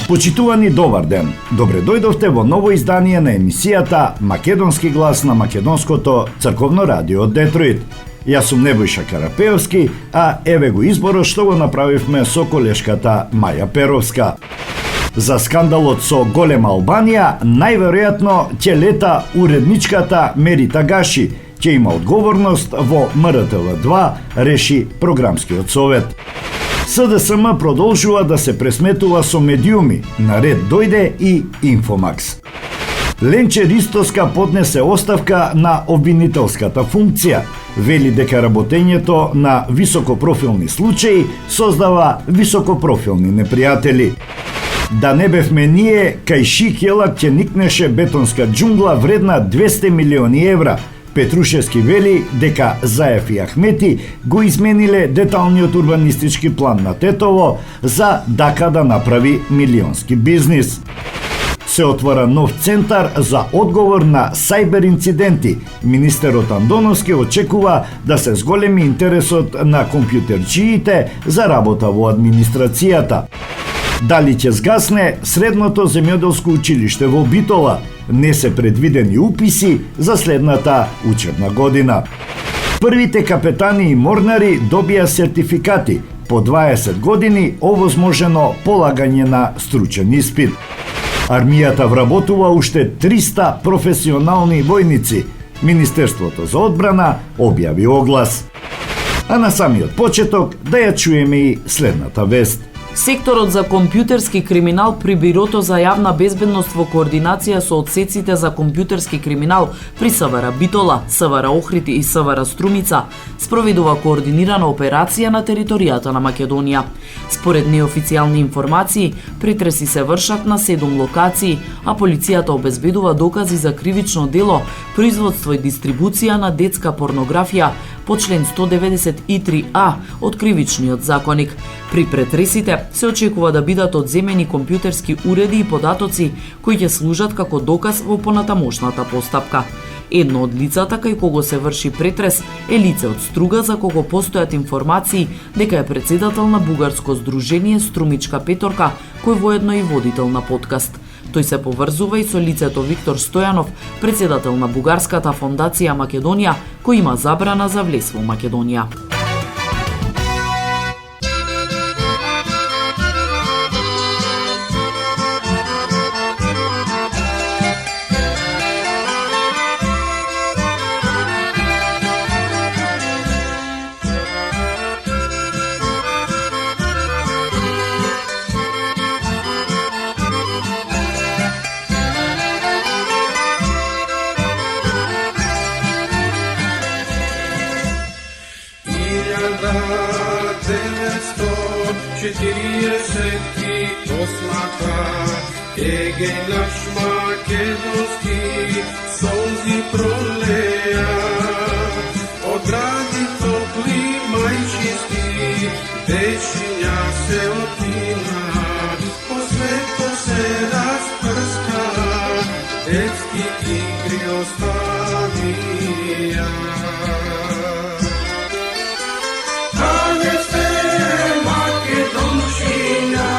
Почитувани, добар ден. Добре дојдовте во ново издание на емисијата Македонски глас на Македонското црковно радио од Детройт. Јас сум Небојша Карапеовски, а еве го изборот што го направивме со колешката Маја Перовска. За скандалот со Голема Албанија најверојатно ќе лета уредничката Мерита Гаши, ќе има одговорност во МРТВ2, реши програмскиот совет. СДСМ продолжува да се пресметува со медиуми, наред дојде и Инфомакс. Ленче Ристоска поднесе оставка на обвинителската функција. Вели дека работењето на високопрофилни случаи создава високопрофилни непријатели. Да не бевме ние, кај Шикелак ќе никнеше бетонска џунгла вредна 200 милиони евра. Петрушевски вели дека Заев и Ахмети го измениле деталниот урбанистички план на Тетово за дака да направи милионски бизнис. Се отвора нов центар за одговор на сајбер инциденти. Министерот Андоновски очекува да се зголеми интересот на компјутерчиите за работа во администрацијата. Дали ќе згасне средното земјоделско училиште во Битола? Не се предвидени уписи за следната учебна година. Првите капетани и морнари добија сертификати. По 20 години овозможено полагање на стручен испит. Армијата вработува уште 300 професионални војници. Министерството за одбрана објави оглас. А на самиот почеток да ја чуеме и следната вест. Секторот за компјутерски криминал при Бирото за јавна безбедност во координација со одсеците за компјутерски криминал при СВР Битола, СВР Охрид и СВР Струмица спроведува координирана операција на територијата на Македонија. Според неофицијални информации, претреси се вршат на 7 локации, а полицијата обезбедува докази за кривично дело, производство и дистрибуција на детска порнографија по член 193а од Кривичниот законник. При претресите се очекува да бидат одземени компјутерски уреди и податоци кои ќе служат како доказ во понатамошната постапка. Едно од лицата кај кого се врши претрес е лице од Струга за кого постојат информации дека е председател на Бугарско здружение Струмичка Петорка, кој воедно и водител на подкаст. Тој се поврзува и со лицето Виктор Стојанов, председател на Бугарската фондација Македонија, кој има забрана за влез во Македонија. Наш македонски солзи пролеа, од рани топли мајчински, дечиња се отина, по свето се распрска, детски игри оставија. Каде сте, Македончиња?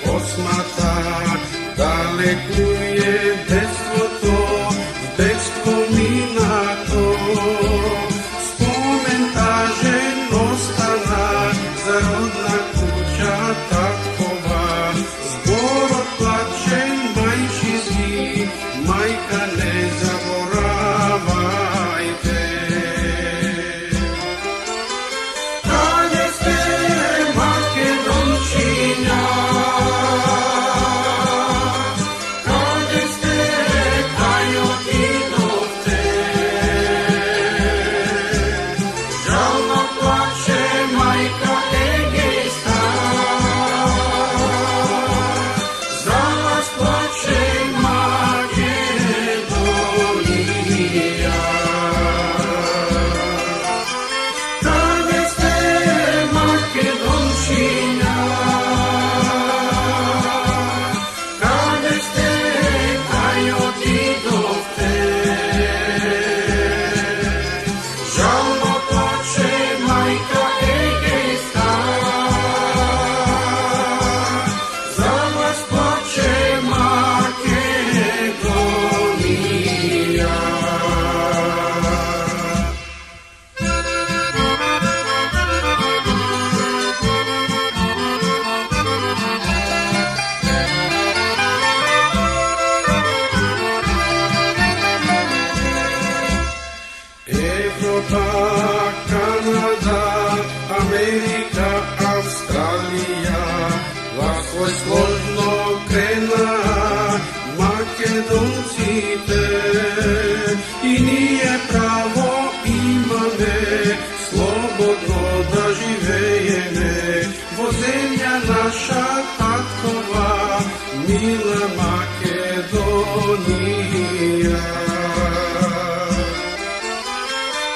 Осмата далеку е mila Makedonija.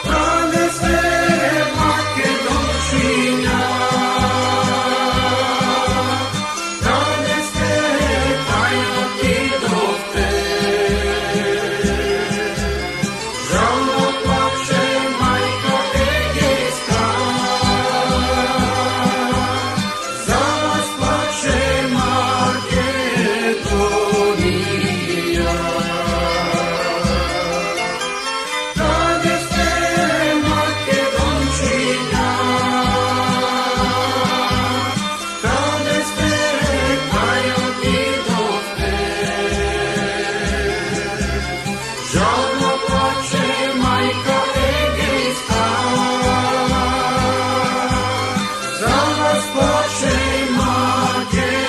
Rade se Makedončinja, rade se tajno ti dovte. Žalno plače majka Egejska, za vas plače Makedonija. Rade se Makedončinja, rade se tajno ti dovte. Žalno plače majka Egejska, za vas plače Makedonija.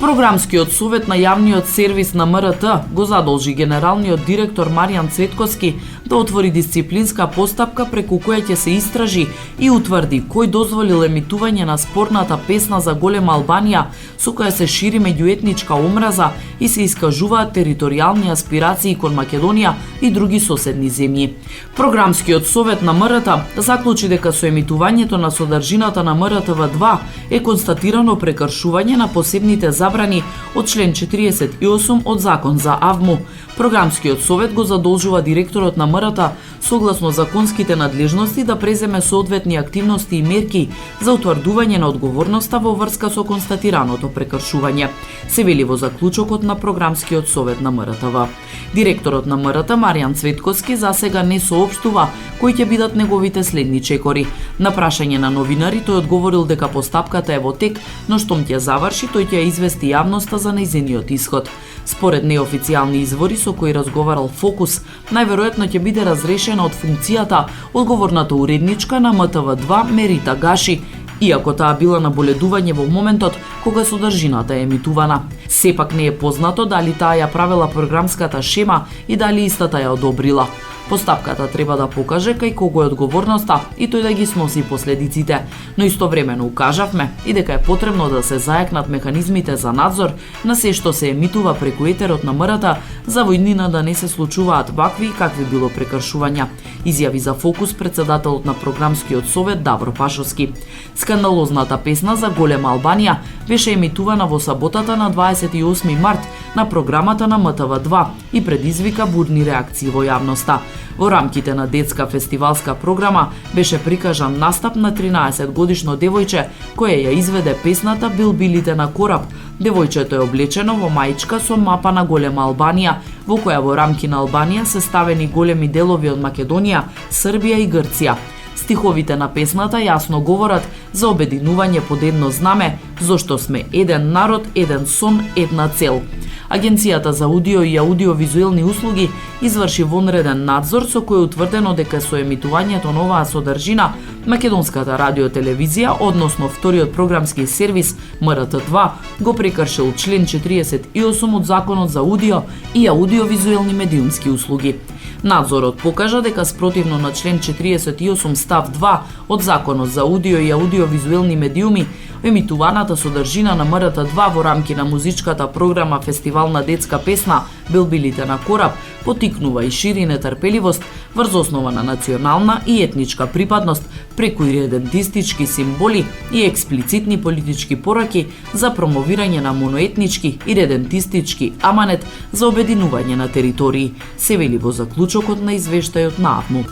Програмскиот совет на јавниот сервис на МРТ го задолжи генералниот директор Маријан Цветковски да отвори дисциплинска постапка преку која ќе се истражи и утврди кој дозволил емитување на спорната песна за Голема Албанија со која се шири меѓуетничка омраза и се искажуваат територијални аспирации кон Македонија и други соседни земји. Програмскиот совет на МРТ заклучи дека со емитувањето на содржината на МРТВ2 е констатирано прекршување на посебните забрани од член 48 од Закон за АВМУ. Програмскиот совет го задолжува директорот на МРТ согласно законските надлежности да преземе соодветни активности и мерки за утврдување на одговорноста во врска со констатираното прекршување, се вели во заклучокот на Програмскиот совет на МРТВ. Директорот на МРТ Маријан Цветковски засега не соопштува кои ќе бидат неговите следни чекори. На прашање на новинари тој одговорил дека постапката е во тек, но штом ќе заврши тој ќе извести јавноста за нејзиниот исход. Според неофицијални извори со кои разговарал Фокус, најверојатно ќе биде разрешена од функцијата одговорната уредничка на МТВ2 Мерита Гаши, иако таа била на боледување во моментот кога содржината е емитувана. Сепак не е познато дали таа ја правела програмската шема и дали истата ја одобрила. Постапката треба да покаже кај кого е одговорноста и тој да ги сноси последиците, но истовремено укажавме и дека е потребно да се зајакнат механизмите за надзор на се што се емитува преку етерот на МРТ за во иднина да не се случуваат вакви и какви било прекршувања, изјави за Фокус председателот на Програмскиот совет Давор Пашовски. Скандалозната песна за Голема Албанија беше емитувана во саботата на 28 март на програмата на МТВ2 и предизвика бурни реакции во јавноста. Во рамките на детска фестивалска програма беше прикажан настап на 13-годишно девојче кое ја изведе песната Билбилите на кораб. Девојчето е облечено во маичка со мапа на Голема Албанија, во која во рамки на Албанија се ставени големи делови од Македонија, Србија и Грција. Стиховите на песната јасно говорат за обединување под едно знаме, зошто сме еден народ, еден сон, една цел. Агенцијата за аудио и аудиовизуелни услуги изврши вонреден надзор со кој е утврдено дека со емитувањето на оваа содржина Македонската радиотелевизија, односно вториот програмски сервис МРТ2, го прекршил член 48 од Законот за аудио и аудиовизуелни медиумски услуги. Надзорот покажа дека спротивно на член 48 став 2 од Законот за аудио и аудиовизуелни медиуми, емитуваната содржина на МРТ2 во рамки на музичката програма Фестивал на детска песна Билбилите на кораб потикнува и шири нетрпеливост врз основа на национална и етничка припадност преку идентистички символи и експлицитни политички пораки за промовирање на моноетнички и идентистички аманет за обединување на територии, се вели во заклучокот на извештајот на АВМУ.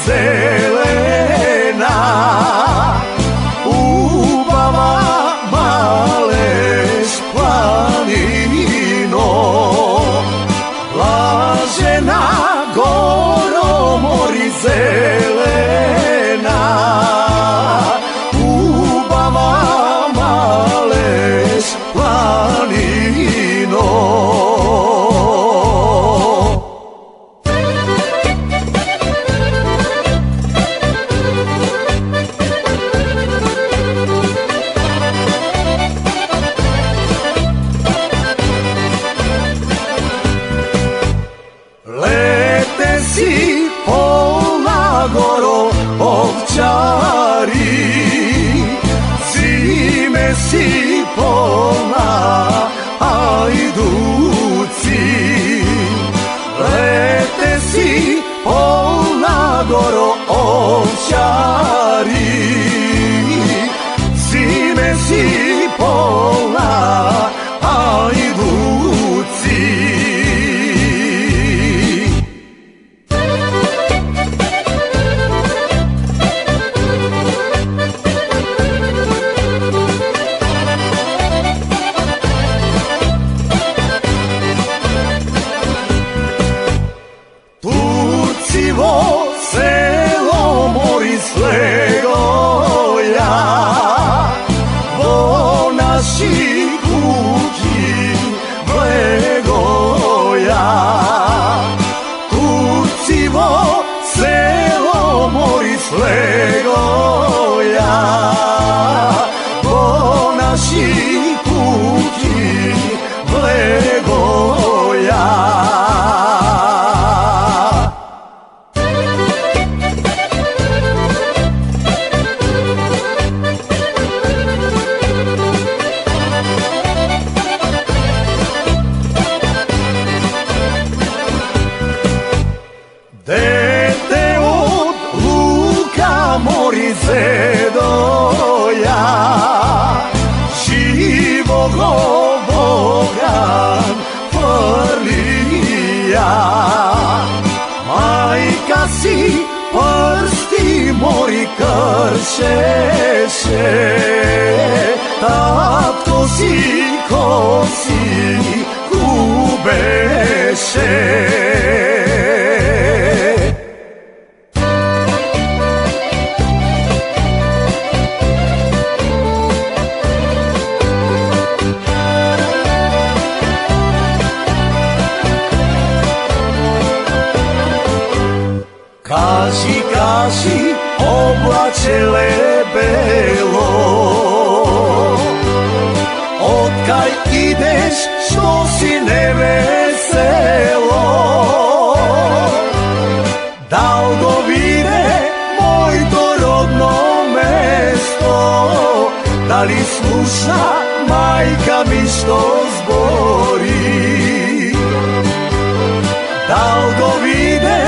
Zelena, ubava maleš planino, blažena goro mori zelena, ubava maleš planino. си полна горо овчари, зиме си полна ајдуци, лете си полна горо овчари, зиме си полна ајдуци. Во село Морис легоја, во наши куќи влегоја. Турци во село Морис легоја, во наши куќи влегоја. Дете од Лука Морисе доја, живо го Боган фрлија. Мајка си прсти мори кршеше, татко си коси губеше. Кажи, кажи, облачеле бело, откај идеш, што си невесело? Дал го виде моето родно место, дали слуша мајка ми што збори? Дал го виде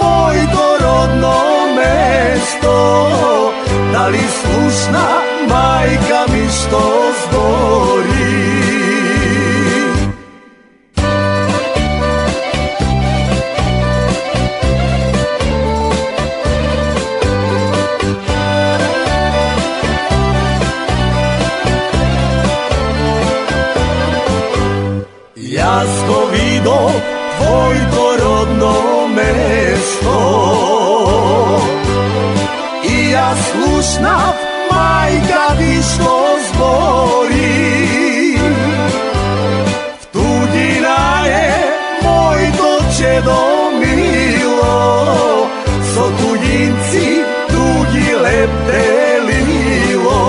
моето родно место, дали слушна мајка ми што збори? Јас го видов твоето родно место и јас слушнав мајка ти што збори. В туѓина е моето чедо мило, со туѓинци туѓи лептелило.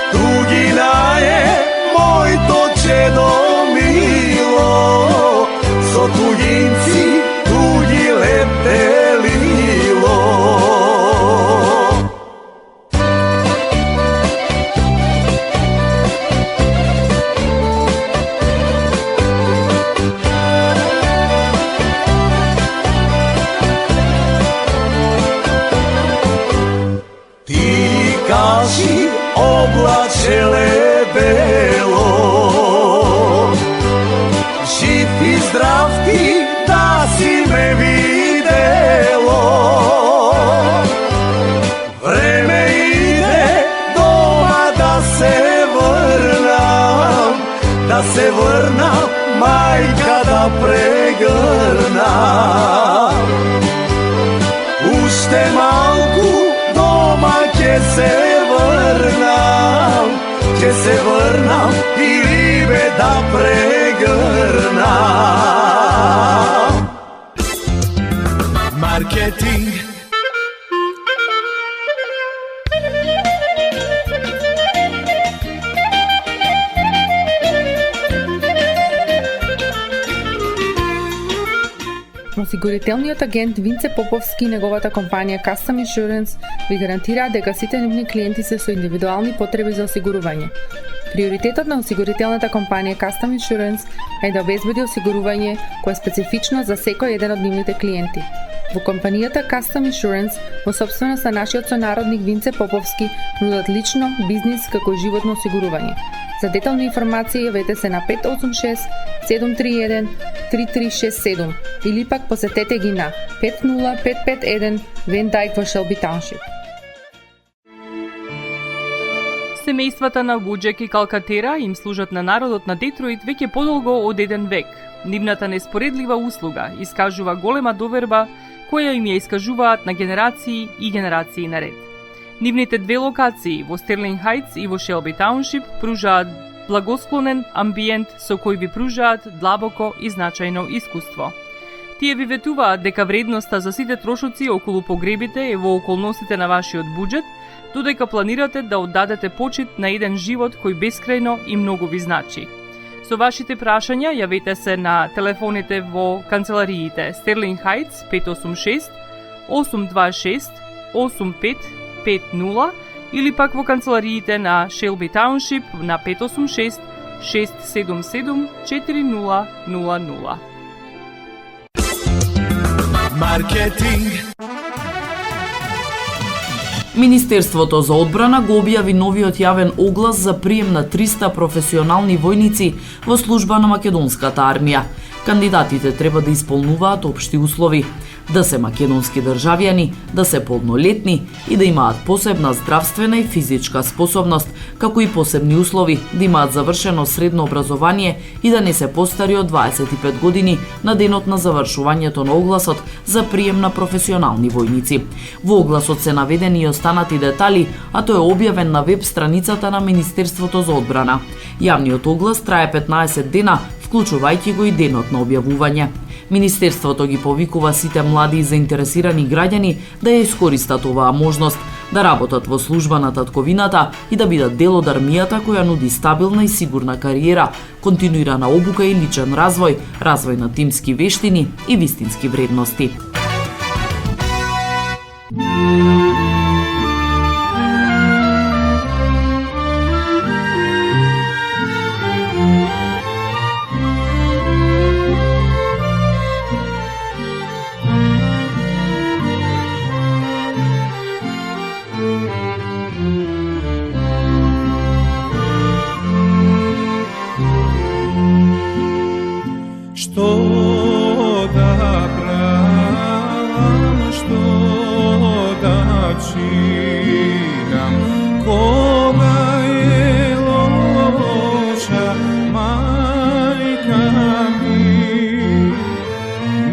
В туѓина е моето чедо мило, со туѓинци туѓи лептелило. Ти кажи, облачеле бело, жив и здрав ти да си ме видело. Време иде дома да се врнам, мајка да прегрнам. Уште малку дома ќе се врнам и рибе да прегрнам. Маркетинг. Осигурителниот агент Винце Поповски и неговата компанија Custom Insurance ви гарантираат дека сите нивни клиенти се со индивидуални потреби за осигурување. Приоритетот на осигурителната компанија Custom Insurance е да обезбеди осигурување кое е специфично за секој еден од нивните клиенти. Во компанијата Custom Insurance, во собственост на нашиот сонародник Винце Поповски, нудат лично, бизнис како и животно осигурување. За детални информации јавете се на 586 731 3367 или пак посетете ги на 50551 Van Dyke во Shelby Township. Семејствата на Вуџек и Калкатера им служат на народот на Детройт веќе подолго од еден век. Нивната неспоредлива услуга искажува голема доверба која им ја искажуваат на генерации и генерации наред. Нивните две локации во Стерлинг Хајтс и во Шелби Тауншип пружаат благосклонен амбиент со кој ви пружаат длабоко и значајно искуство. Тие ви ветуваат дека вредноста за сите трошоци околу погребите е во околностите на вашиот буџет, додека планирате да оддадете почит на еден живот кој бескрајно и многу ви значи. Со вашите прашања јавете се на телефоните во канцелариите Стерлинг Хајтс 586 826 8550 или пак во канцелариите на Шелби Тауншип на 586 677 4000. Маркетинг. Министерството за одбрана го објави новиот јавен оглас за прием на 300 професионални војници во служба на македонската армија. Кандидатите треба да исполнуваат општи услови: да се македонски државјани, да се полнолетни и да имаат посебна здравствена и физичка способност, како и посебни услови да имаат завршено средно образование и да не се постари од 25 години на денот на завршувањето на огласот за прием на професионални војници. Во огласот се наведени и останати детали, а тој е објавен на веб страницата на Министерството за одбрана. Јавниот оглас трае 15 дена, вклучувајќи го и денот на објавување. Министерството ги повикува сите млади и заинтересирани граѓани да ја искористат оваа можност, да работат во служба на татковината и да бидат дел од армијата која нуди стабилна и сигурна кариера, континуирана обука и личен развој, развој на тимски вештини и вистински вредности. Што да правам, што да чинам, кога е лоша мајка ми,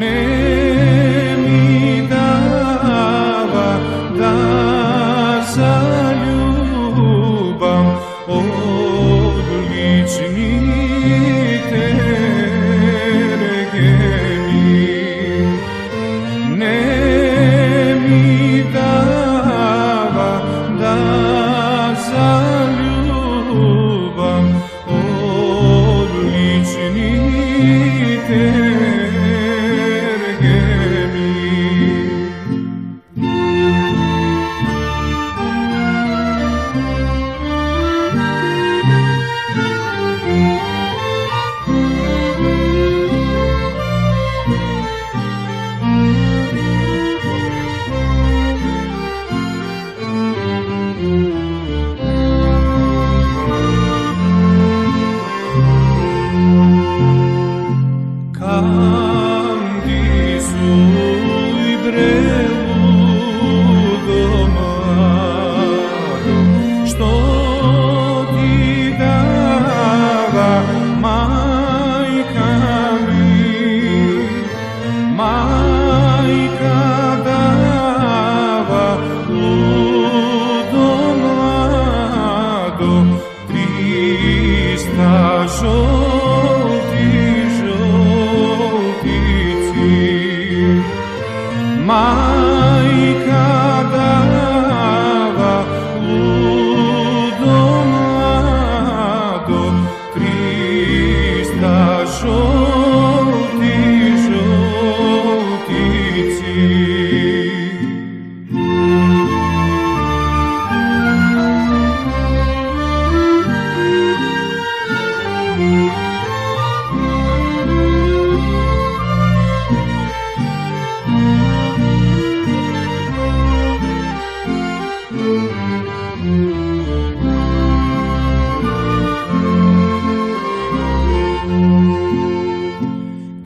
не ми дава да заљубам од личните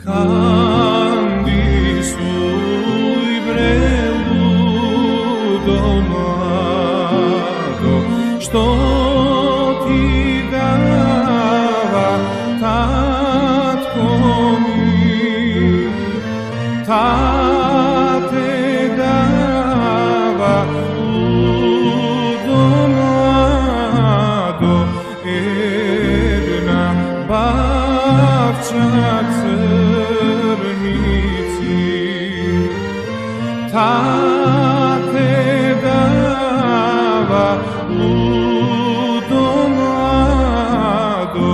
Кандисуј брелудо младо, што ти дава татко ми, тате дава лудо младо, една бавча црници. Тате дава лудо младо,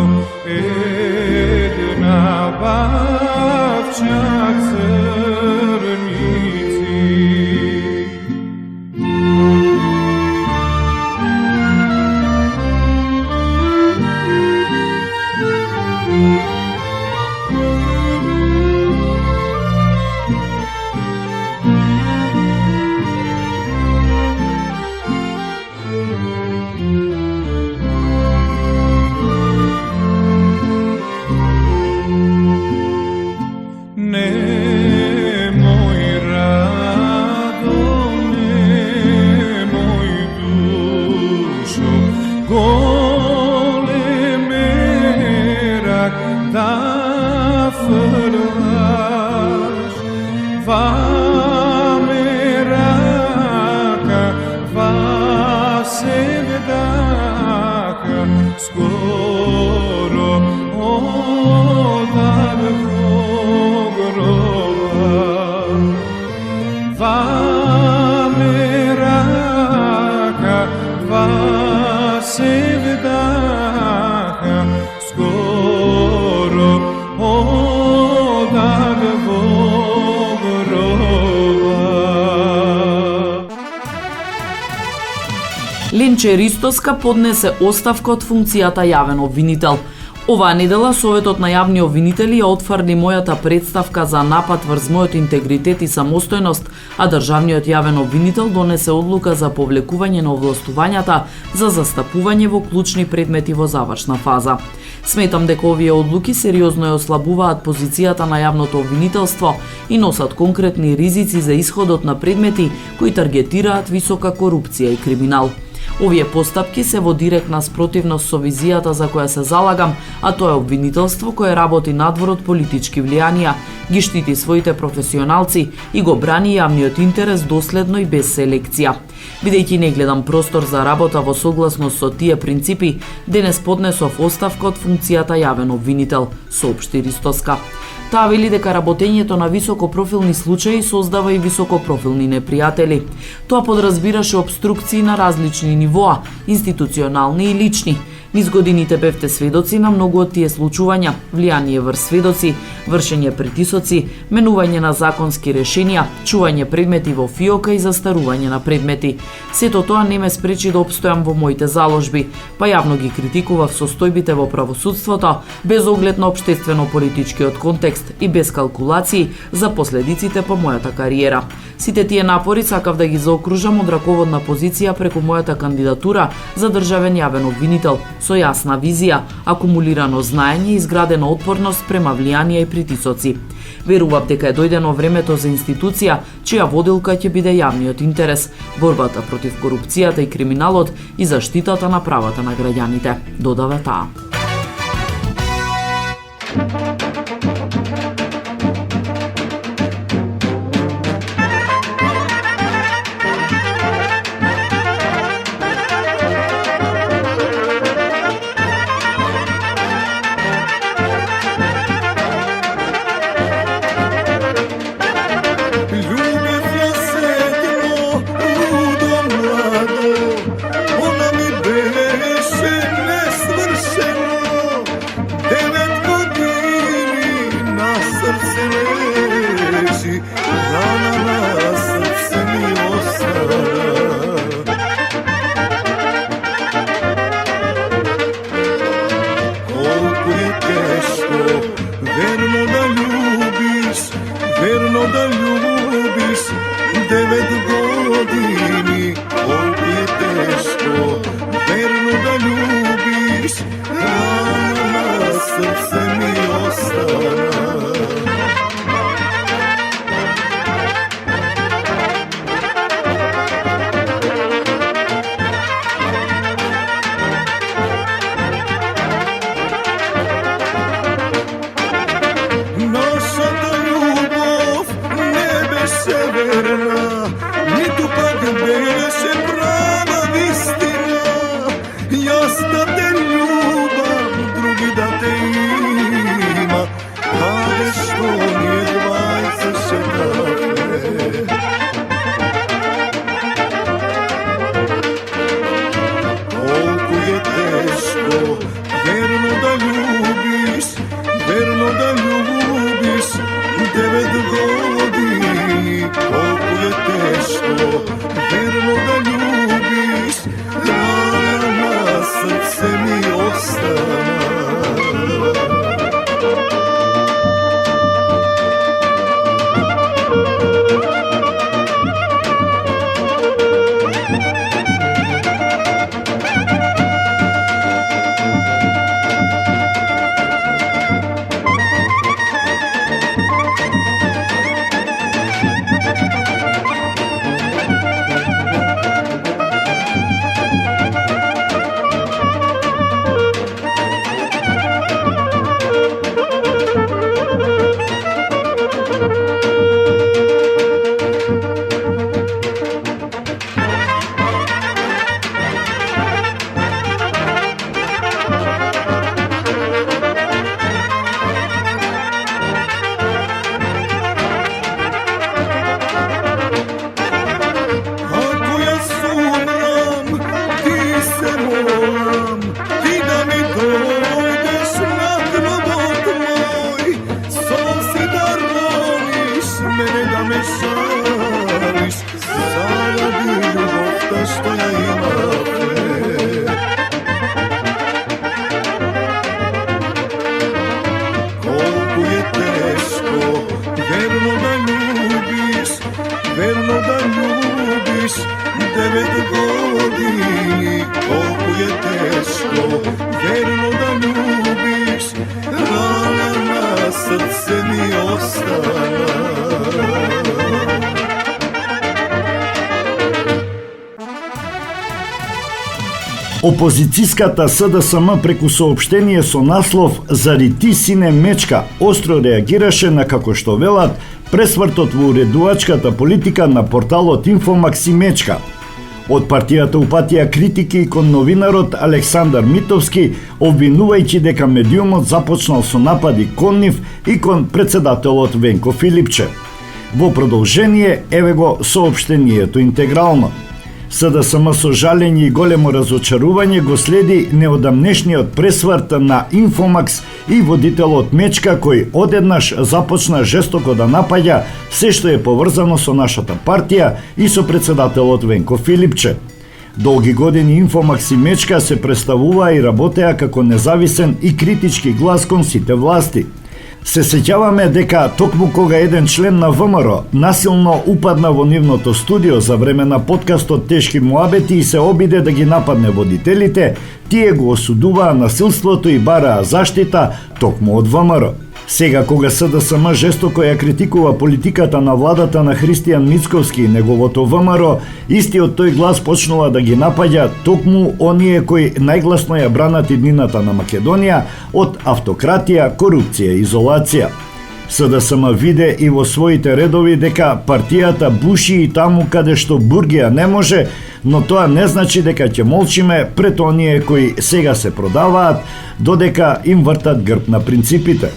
една бавча црници. Немој радо, немој душо, големерак да фрлаш. Вамерака, васевдака, скоро одар Вамерака, васевдака, скоро одар во гроба. Ленче Ристоска поднесе оставка од функцијата јавен обвинител. Оваа недела Советот на јавни обвинители ја отфрли мојата представка за напад врз мојот интегритет и самостојност, а државниот јавен обвинител донесе одлука за повлекување на овластувањата за застапување во клучни предмети во завршна фаза. Сметам дека овие одлуки сериозно ја ослабуваат позицијата на јавното обвинителство и носат конкретни ризици за исходот на предмети кои таргетираат висока корупција и криминал. Овие постапки се во директна спротивност со визијата за која се залагам, а тоа е обвинителство кое работи надвор од политички влијанија, ги штити своите професионалци и го брани јавниот интерес доследно и без селекција. Бидејќи не гледам простор за работа во согласност со тие принципи, денес поднесов оставка од функцијата јавен обвинител, соопшти Ристоска. Таа вели дека работењето на високопрофилни случаи создава и високопрофилни непријатели. Тоа подразбираше обструкции на различни нивоа, институционални и лични. Низ годините бевте сведоци на многу од тие случувања, влијание врз сведоци, вршење притисоци, менување на законски решенија, чување предмети во фиока и застарување на предмети. Сето тоа не ме спречи да опстојам во моите заложби, па јавно ги критикував состојбите во правосудството, без оглед на општествено-политичкиот контекст и без калкулации за последиците по мојата кариера. Сите тие напори сакав да ги заокружам од раководна позиција преку мојата кандидатура за државен јавен обвинител, со јасна визија, акумулирано знаење и изградена отпорност према влијанија и притисоци. Верував дека е дојдено времето за институција чија водилка ќе биде јавниот интерес, борбата против корупцијата и криминалот и заштитата на правата на граѓаните, додава таа. Верно да љубиш 9 години, колку е тешко. Верно да љубиш, рана на срце ми остана. верна, ниту пак беше права вистина. Јас да те љубам, други да те има, каде што ние двајца шетавме. Колку е тешко, верно да љубиш, верно да љубиш, 9 години. Колку е тешко, верно да љубиш, рана на срце ми остана. Верно да љубиш, 9 години. Колку е тешко, верно да љубиш, рана на срце ми остана. Опозицијската СДСМ преку соопштение со наслов "Зари ти сине мечка" остро реагираше на, како што велат, пресвртот во уредувачката политика на порталот Инфомакс и Мечка. Од партијата упатија критики кон новинарот Александар Митовски, обвинувајќи дека медиумот започнал со напади кон нив и кон председателот Венко Филипче. Во продолжение, еве го соопштението интегрално. СДСМ со жалење и големо разочарување го следи неодамнешниот пресврт на Инфомакс и водителот Мечка, кој одеднаш започна жестоко да напаѓа се што е поврзано со нашата партија и со председателот Венко Филипче. Долги години Инфомакс и Мечка се представуваа и работеа како независен и критички глас кон сите власти. Се сеќаваме дека токму кога еден член на ВМРО насилно упадна во нивното студио за време на подкастот Тешки муабети и се обиде да ги нападне водителите, тие го осудуваа насилството и бараа заштита токму од ВМРО. Сега кога СДСМ жестоко ја критикува политиката на владата на Христијан Мицковски и неговото ВМРО, истиот тој глас почнува да ги напаѓа токму оние кои најгласно ја бранат иднината на Македонија од автократија, корупција и изолација. СДСМ виде и во своите редови дека партијата буши и таму каде што Бургија не може, но тоа не значи дека ќе молчиме пред оние кои сега се продаваат, додека им вртат грб на принципите.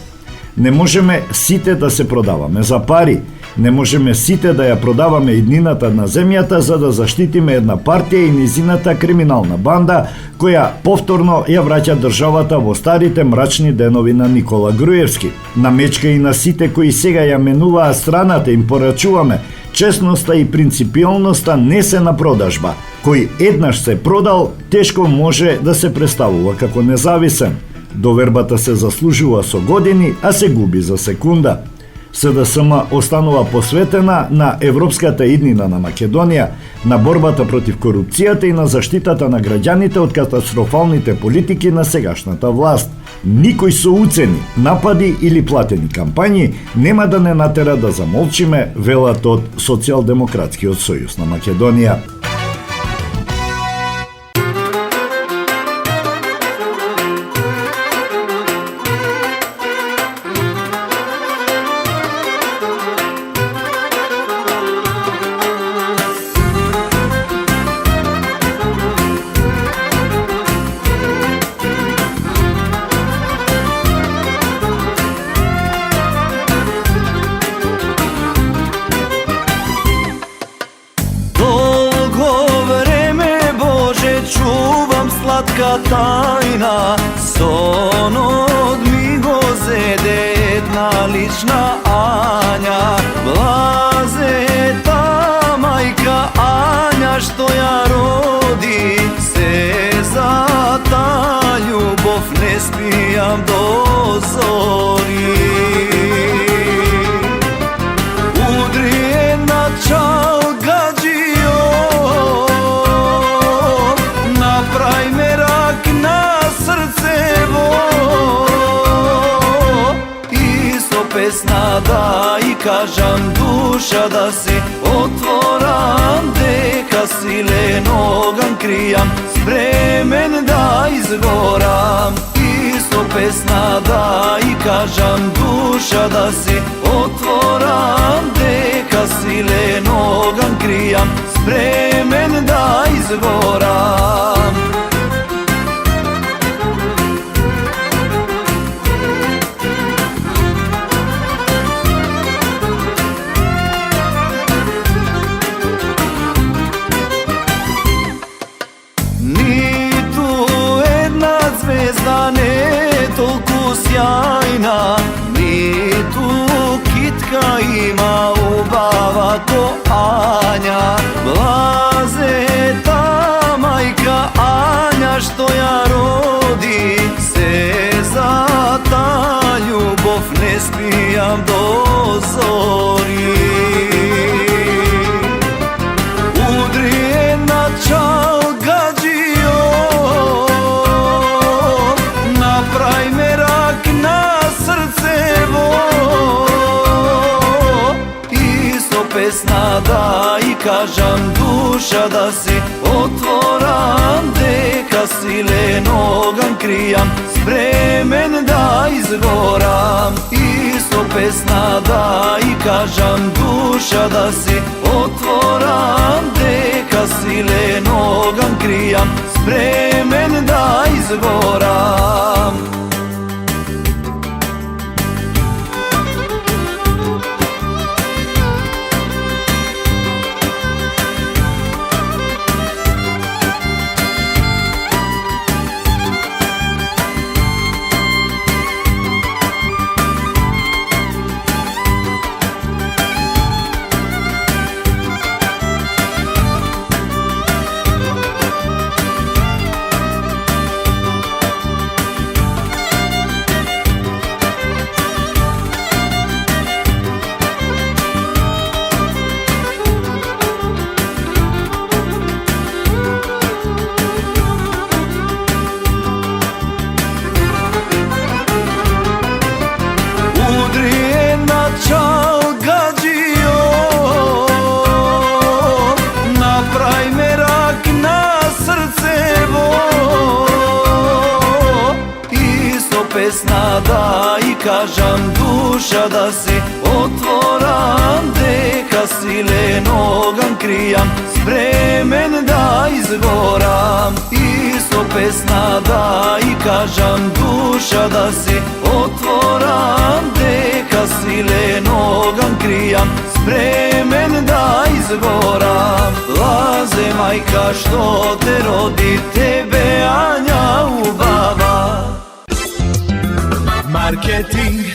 Не можеме сите да се продаваме за пари. Не можеме сите да ја продаваме иднината на земјата за да заштитиме една партија и низината криминална банда која повторно ја враќа државата во старите мрачни денови на Никола Груевски. На Мечка и на сите кои сега ја менуваат страната им порачуваме: честноста и принципиалноста не се на продажба. Кој еднаш се продал, тешко може да се представува како независен. Довербата се заслужува со години, а се губи за секунда. СДСМ останува посветена на европската иднина на Македонија, на борбата против корупцијата и на заштитата на граѓаните од катастрофалните политики на сегашната власт. Никој со уцени, напади или платени кампањи нема да не натера да замолчиме, велат од Социјалдемократскиот сојуз на Македонија. мајка тајна, сонот ми го зеде една лична Ања. Блазета мајка Ања што ја роди, се за та љубов не спијам до зори. Удри една чалга џио, направи мерак на срцево, и со песна да и кажам душа да си отворам, дека силен оган кријам, спремен да изгорам. И со песна да и кажам душа да си отворам, дека силен оган кријам, спремен да изгорам. Ниту една звезда не е толку сјајна, ниту китка има убава ко Ања. Блазета мајка Ања што ја роди, се за та љубов не спијам до зори. Удри една чалга џио, направи мерак на срцево, и со песна да и кажам душа да си отворам, дека силен оган кријам, спремен да изгорам. И со песна да и кажам душа да си отворам, дека силен оган кријам, спремен да изгорам. Песна да и кажам душа да си отворам, дека силен оган кријам, спремен да изгорам. И со песна да и кажам душа да си отворам, дека силен оган кријам, спремен да изгорам. Лазе мајка што те роди, тебе Ања убава. Маркетинг.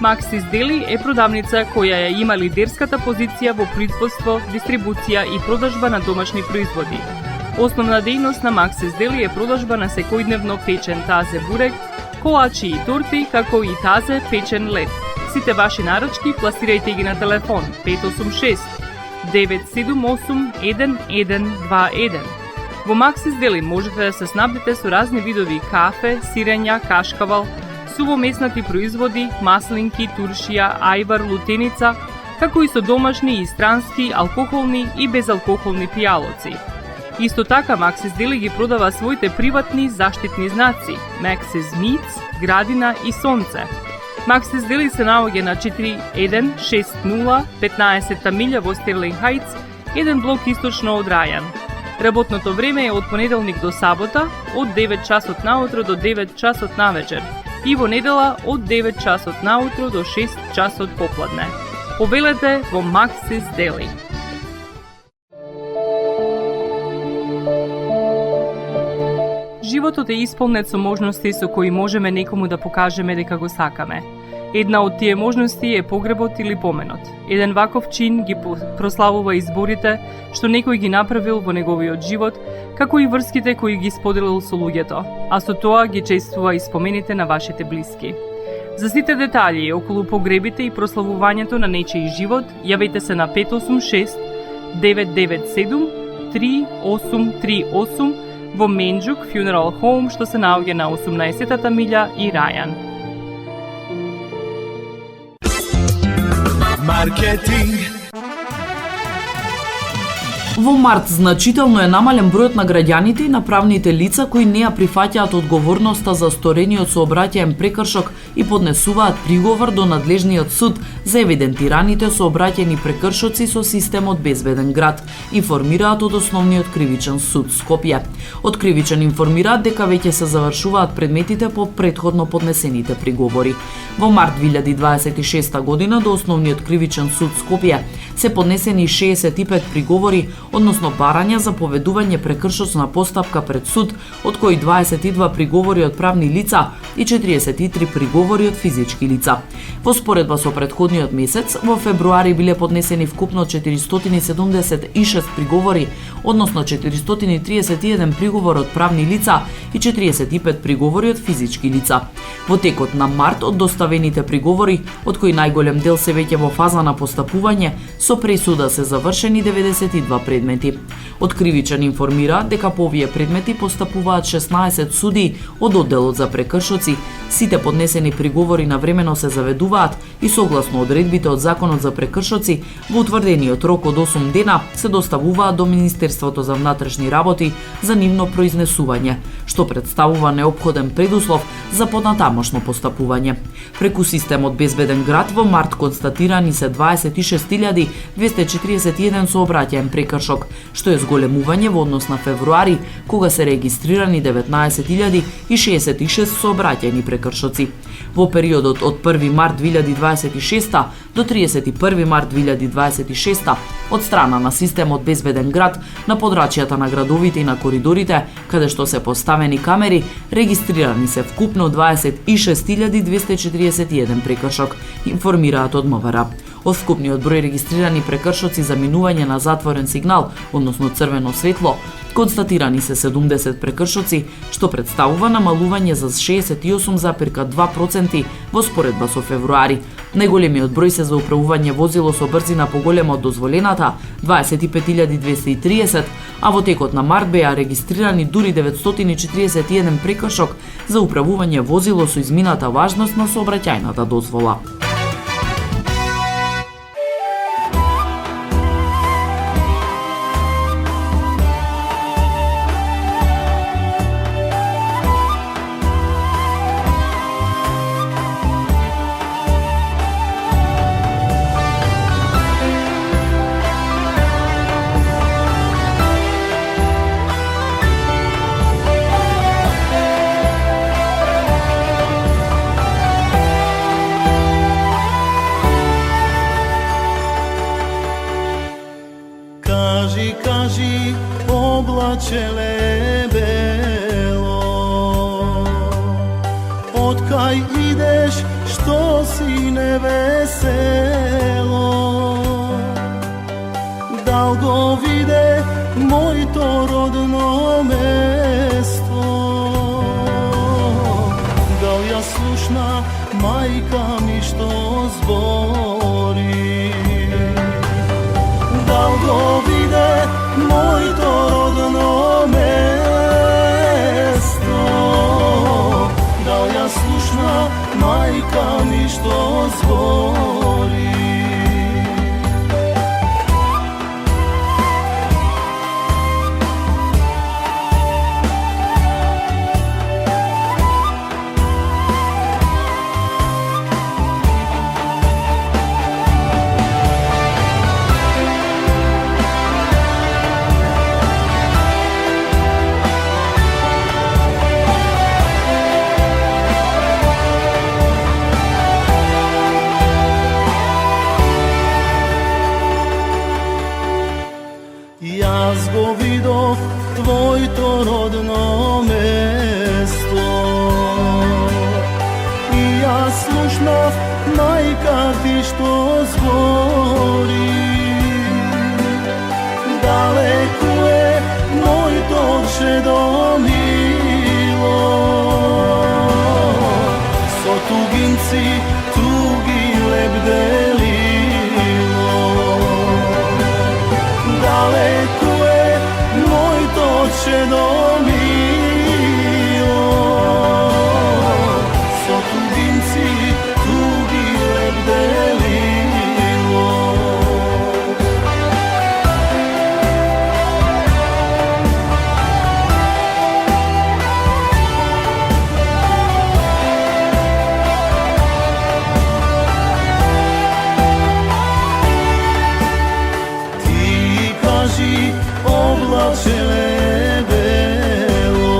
Максис Дели е продавница која ја има лидерската позиција во производство, дистрибуција и продажба на домашни производи. Основна дејност на Максис Дели е продажба на секојдневно печен тазе бурек, колачи и торти, како и тазе печен лед. Сите ваши нарачки пласирајте ги на телефон 586 978 1121. Во Максис Дели можете да се снабдите со разни видови кафе, сирења, кашкавал, сувомеснати производи, маслинки, туршија, ајвар, лутеница, како и со домашни и странски, алкохолни и безалкохолни пијалоци. Исто така Максис Дели ги продава своите приватни заштитни знаци Максис Meats, Градина и Сонце. Максис Дели се наоѓа на 4160 15 милја во Стерлинг Хајтс, еден блок источно од Рајан. Работното време е од понеделник до сабота, од 9 часот наутро до 9 часот навечер и во недела од 9 часот наутро до 6 часот попладне. Повелете во Максис Дели. Животот е исполнет со можности со кои можеме некому да покажеме дека го сакаме. Една од тие можности е погребот или поменот. Еден ваков чин ги прославува изборите што некој ги направил во неговиот живот, како и врските кои ги споделил со луѓето, а со тоа ги чествува и спомените на вашите блиски. За сите детали околу погребите и прославувањето на нечиј живот, јавете се на 586 997 3838 во Менџук Funeral Home, што се наоѓа на 18-та милја и Рајан. Маркетинг. Во март значително е намален бројот на граѓаните и на правните лица кои не ја прифаќаат одговорноста за сторениот сообраќаен прекршок и поднесуваат приговор до надлежниот суд за евидентираните сообраќајни прекршоци со системот Безбеден град, информираат од Основниот кривичен суд Скопје. Од Кривичен информираат дека веќе се завршуваат предметите по претходно поднесените приговори. Во март 2026 година до Основниот кривичен суд Скопје се поднесени 65 приговори, односно барања за поведување прекршочна постапка пред суд, од кои 22 приговори од правни лица и 43 приговори од физички лица. Во споредба со претходниот месец, во февруари биле поднесени вкупно 476 приговори, односно 431 приговор од правни лица и 45 приговори од физички лица. Во текот на март од доставените приговори, од кои најголем дел се веќе во фаза на постапување, со пресуда се завршени 92 предмети. Од Кривичен информира дека по овие предмети постапуваат 16 суди од одделот за прекршоци. Сите поднесени приговори навремено се заведуваат и согласно одредбите од Законот за прекршоци во утврдениот рок од 8 дена се доставуваат до Министерството за внатрешни работи за нивно произнесување, што представува неопходен предуслов за понатамошно постапување. Преку системот Безбеден град во март констатирани се 26.241 сообраќаен прекршок, што е зголемување во однос на февруари, кога се регистрирани 19.066 сообраќајни прекршоци. Во периодот од 1 март 2026 до 31 март 2026 од страна на системот Безбеден град на подрачјата на градовите и на коридорите, каде што се поставени камери, регистрирани се вкупно 26.241 прекршок, информираат од МВР. Од вкупниот број регистрирани прекршоци за минување на затворен сигнал, односно црвено светло, констатирани се 70 прекршоци, што представува намалување за 68,2% во споредба со февруари. Најголемиот број се за управување возило со брзина поголема од дозволената, 25.230, а во текот на март беа регистрирани дури 941 прекршок за управување возило со измината важност на сообраќајната дозвола. Кажи, облачеле бело, од кај идеш, што си невесело? Дал го виде моето родно место? Дал ја слушна мајка ми што збори? Дал го виде моето родно место? Дал ја слушна мајка ми што збори? ti što zgori. Daleko je moj toče do milo, so tuginci tugi lebdelilo. Daleko je moj toče do milo, so tuginci tugi lebdelilo. Oblačene belo,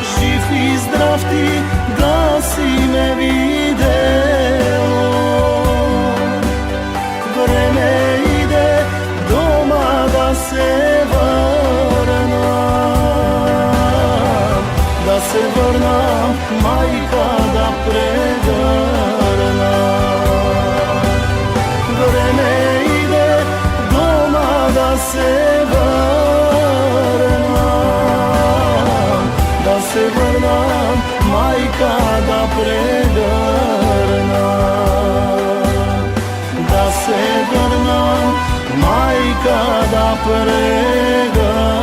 živ i zdrav ti da si me videlo. Vreme ide doma da se vrnam, majka da pregrnam. Vreme ide doma da se vrnam, majka da pregrnam. Da se vrnam, majka da pregrnam.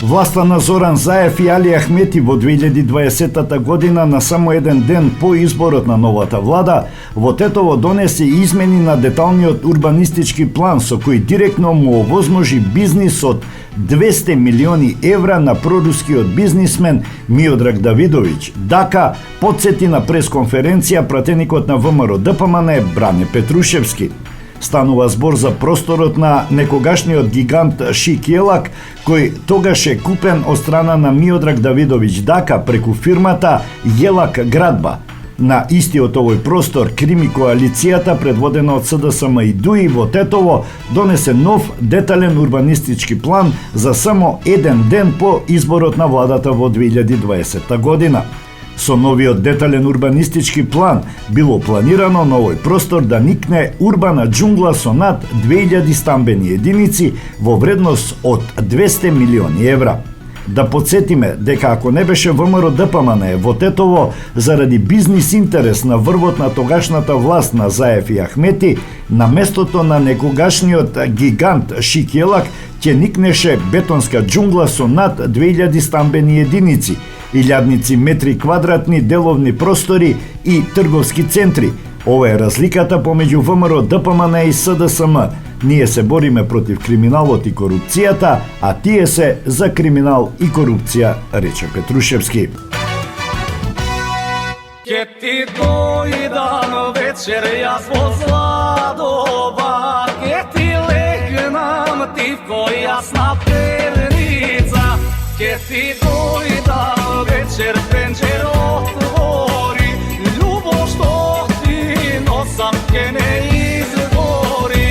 Власта на Зоран Заев и Али Ахмети во 2020 година, на само еден ден по изборот на новата влада, во Тетово донесе измени на деталниот урбанистички план со кој директно му овозможи бизнис од 200 милиони евра на прорускиот бизнисмен Миодраг Давидовиќ. Дака потсети на пресконференција пратеникот на ВМРО ДПМН Бране Петрушевски. Станува збор за просторот на некогашниот гигант Шикелак, кој тогаш е купен од страна на Миодраг Давидовиќ Дака преку фирмата Јелак Градба. На истиот овој простор Крими коалицијата, предводена од СДСМ и ДУИ во Тетово, донесе нов детален урбанистички план за само еден ден по изборот на владата во 2020 година. Со новиот детален урбанистички план било планирано на овој простор да никне урбана џунгла со над 2000 стамбени единици во вредност од 200 милиони евра. Да подсетиме дека ако не беше ВМРО ДПМН во Тетово, заради бизнис интерес на врвот на тогашната власт на Заев и Ахмети, на местото на некогашниот гигант Шикелак ќе никнеше бетонска џунгла со над 2000 стамбени единици, илјадници метри квадратни деловни простори и трговски центри. Ова е разликата помеѓу ВМРО ДПМН и СДСМ. Ние се бориме против криминалот и корупцијата, а тие се за криминал и корупција, рече Петрушевски. Ке ти дојдам вечер јас во Зладова, ке ти легнам тивко јас на перница, ке ти дојдам вечер пенџер отвори, љубов што ти носам ке не изгори.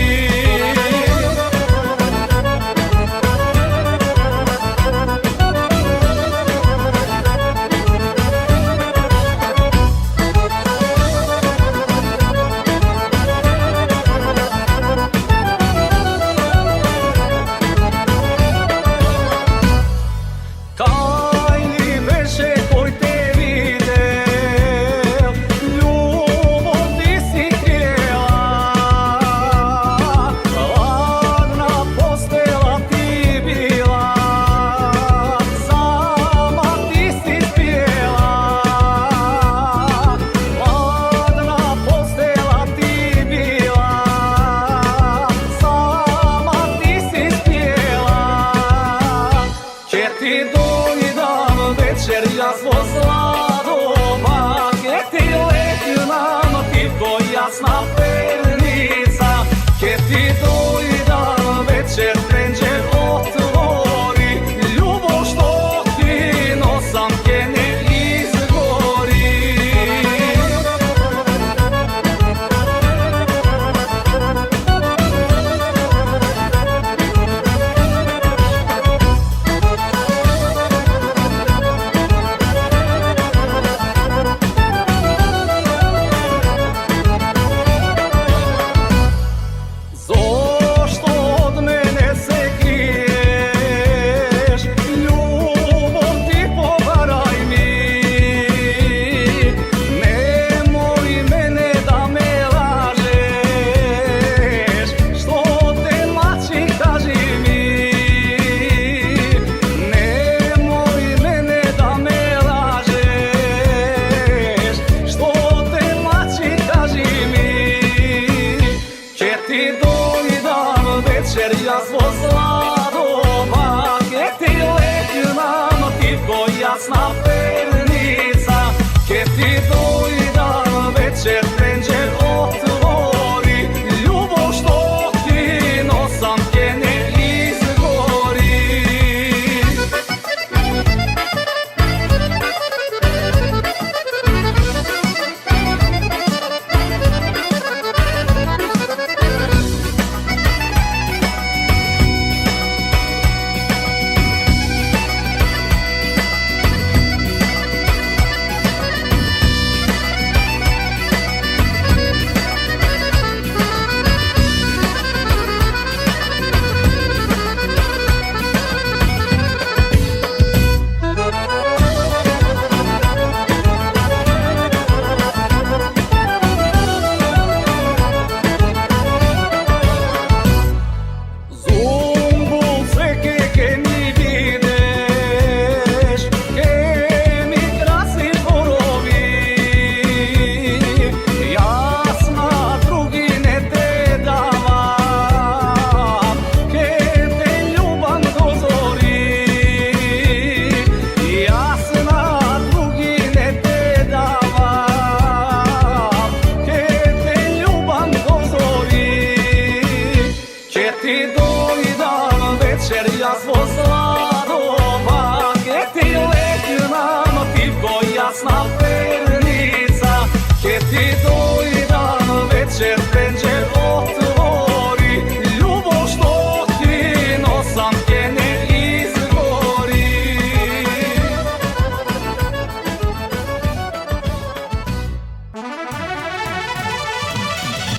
svo zladova, ke ti legnam ti ko jasna pernica, ke ti dojdam večer penđer otvori, ljubav što ti nosam ke ne izgori.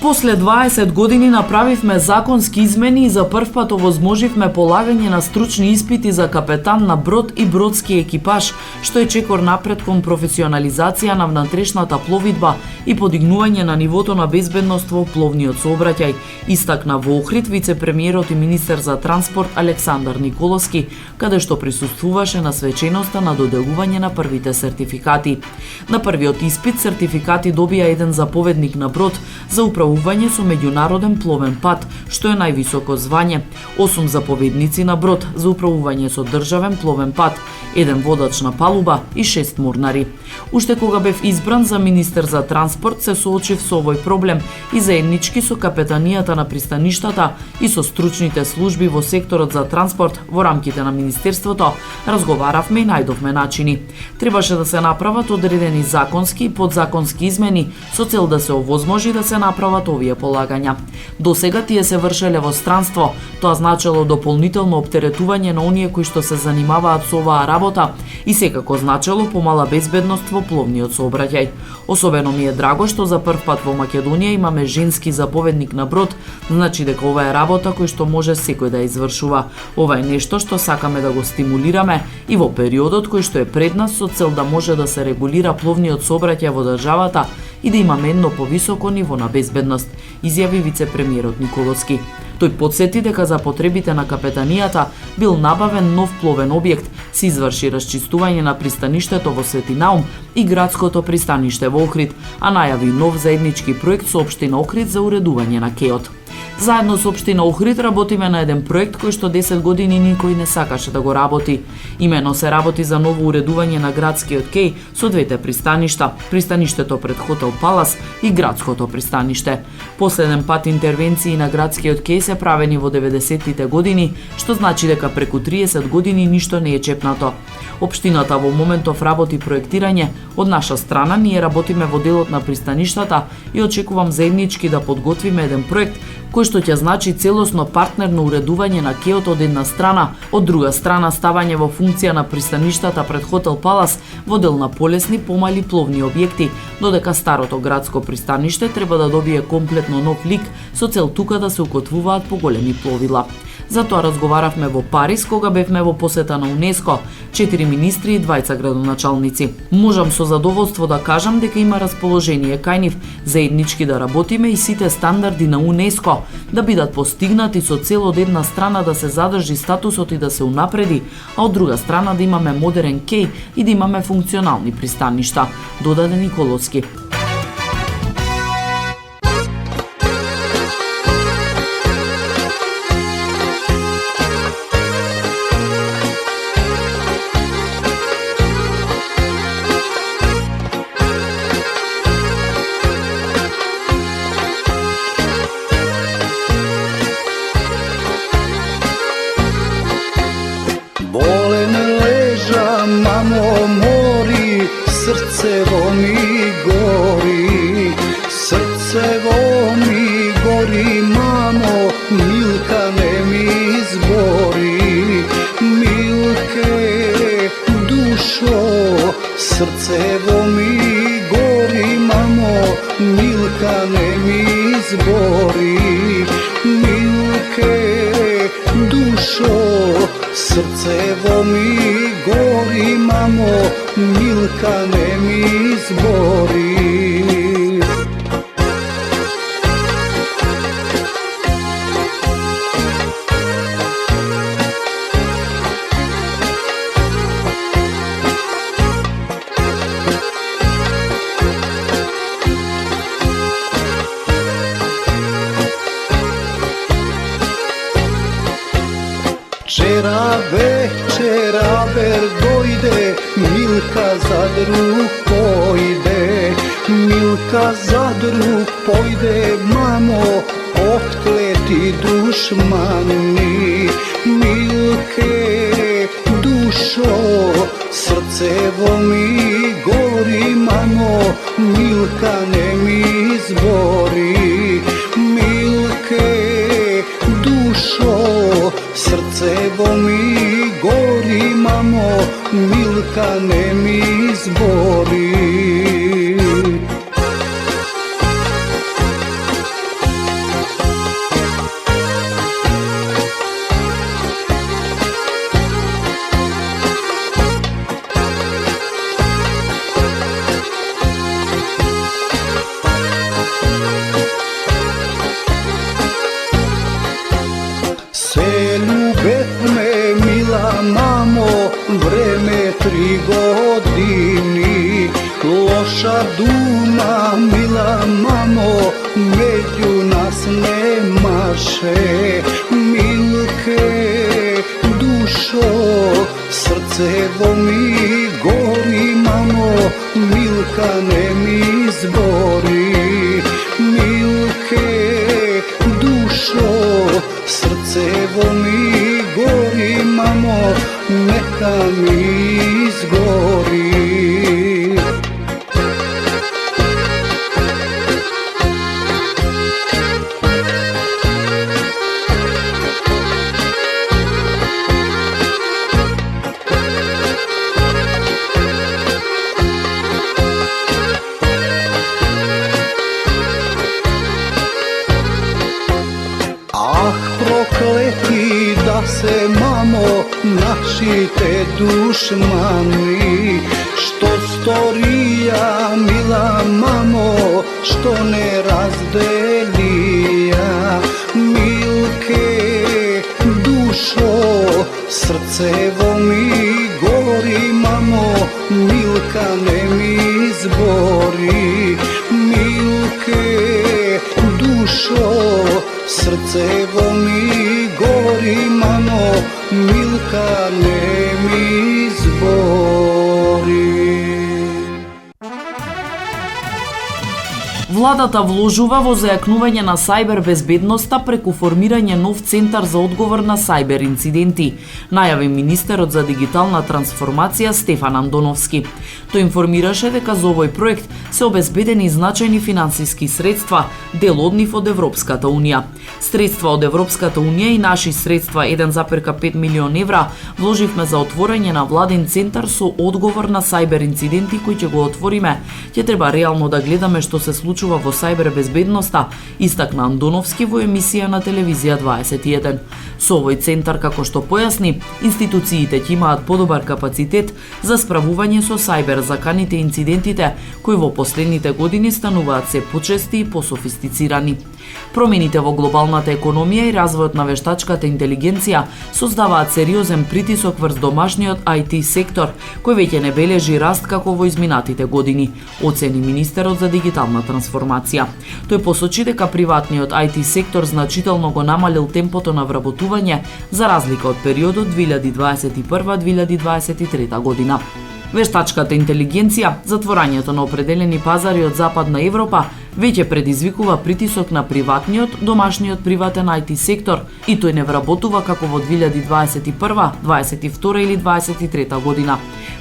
После 20 години направивме законски измени и за прв пат овозможивме полагање на стручни испити за капетан на брод и бродски екипаж, што е чекор напред кон професионализација на внатрешната пловидба и подигнување на нивото на безбедност во пловниот сообраќај, истакна во Охрид вице-премиерот и министер за транспорт Александар Николовски, каде што присуствуваше на свеченоста на доделување на првите сертификати. На првиот испит сертификати добија еден заповедник на брод за управување со меѓународен пловен пат, што е највисоко звање, 8 заповедници на брод за управување со државен пловен пат, еден водач на палуба и 6 морнари. Уште кога бев избран за министер за транспорт, се соочив со овој проблем и заеднички со капетанијата на пристаништата и со стручните служби во секторот за транспорт во рамките на министерството, разговаравме и најдовме начини. Требаше да се направат одредени законски и подзаконски измени со цел да се овозможи да се направат овие полагања. Досега тие се вршеле во странство, тоа значело дополнително оптеретување на оние кои што се занимаваат со оваа работа и секако значело помала безбедност во пловниот сообраќај. Особено ми е драго што за прв пат во Македонија имаме женски заповедник на брод, значи дека ова е работа кој што може секој да извршува. Ова е нешто што сакаме да го стимулираме и во периодот кој што е пред нас со цел да може да се регулира пловниот сообраќај во државата и да имаме едно повисоко ниво на безбедност, изјави вице-премиерот Николовски. Тој потсети дека за потребите на капетанијата бил набавен нов пловен објект, се изврши расчистување на пристаништето во Свети Наум и градското пристаниште во Охрид, а најави нов заеднички проект со општина Охрид за уредување на кеот. Заедно со општина Охрид работиме на еден проект кој што 10 години никој не сакаше да го работи. Имено се работи за ново уредување на градскиот кеј со двете пристаништа, пристаништето пред хотел Палас и градското пристаниште. Последен пат интервенции на градскиот кеј се правени во 90-тите години, што значи дека преку 30 години ништо не е чепнато. Општината во моментов работи проектирање, од наша страна ние работиме во делот на пристаништата и очекувам заеднички да подготвиме еден проект кој што ќе значи целосно партнерно уредување на кеот од една страна, од друга страна ставање во функција на пристаништата пред хотел Палас во дел на полесни помали пловни објекти, додека старото градско пристаниште треба да добие комплетно нов лик со цел тука да се укотвуваат поголеми пловила. Затоа разговаравме во Париз кога бевме во посета на УНЕСКО, 4 министри и 2 градоначалници. Можам со задоволство да кажам дека има расположение кај нив заеднички да работиме и сите стандарди на УНЕСКО да бидат постигнати со цел од една страна да се задржи статусот и да се унапреди, а од друга страна да имаме модерен кеј и да имаме функционални пристаништа, додаде Николовски. Srcevo mi gori, mamo, Milka ne mi zbori. Milke, dušo, srcevo mi gori, mamo, Milka ne mi zbori. Milke, dušo, srcevo mi gori, mamo, Milka ne mi zbori. Čeraber dojde, Milka za drug pojde, Milka za drug pojde, mamo, проклети душмани. Милке, душо, срцево ми гори, мамо, Милка не ми збори. Милке, душо, срцево ми гори, мамо, Милка не ми збори. Се любевме, мила мамо, време 3 години. Лоша дума, мила мамо, меѓу нас немаше. Милке, душо, срцево ми гори, мамо, Милка не ми збори. Милке, душо, срцево ми гори, мамо, нека ми изгори. Ах, проклети да се, мамо, нашите душмани. Што сторија, мила мамо, што не разделија. Милке, душо, срцево ми гори, мамо, Милка не ми збори. Милке, душо, срцево ми гори, мамо, Милка не ми збори. Владата вложува во зајакнување на сајбер безбедноста преку формирање нов центар за одговор на сајбер инциденти, најави министерот за дигитална трансформација Стефан Андоновски. Тој информираше дека за овој проект се обезбедени значајни финансиски средства, дел од нив од Европската унија. Средства од Европската унија и наши средства 1,5 милион евра вложивме за отворање на владин центар со одговор на сајбер инциденти кој ќе го отвориме. Ќе треба реално да гледаме што се случува во сајбер безбедноста, истакна Андоновски во емисија на телевизија 21. Со овој центар, како што појасни, институциите ќе имаат подобар капацитет за справување со сајбер заканите инцидентите кои во последните години стануваат се почести и пософистицирани. Промените во глобалната економија и развојот на вештачката интелигенција создаваат сериозен притисок врз домашниот IT сектор, кој веќе не бележи раст како во изминатите години, оцени министерот за дигитална трансформација. Тој посочи дека приватниот IT сектор значително го намалил темпото на вработување за разлика од периодот 2021-2023 година. Вештачката интелигенција, затворањето на определени пазари од Западна Европа, веќе предизвикува притисок на приватниот, домашниот приватен IT сектор и тој не вработува како во 2021, 22 или 23 година.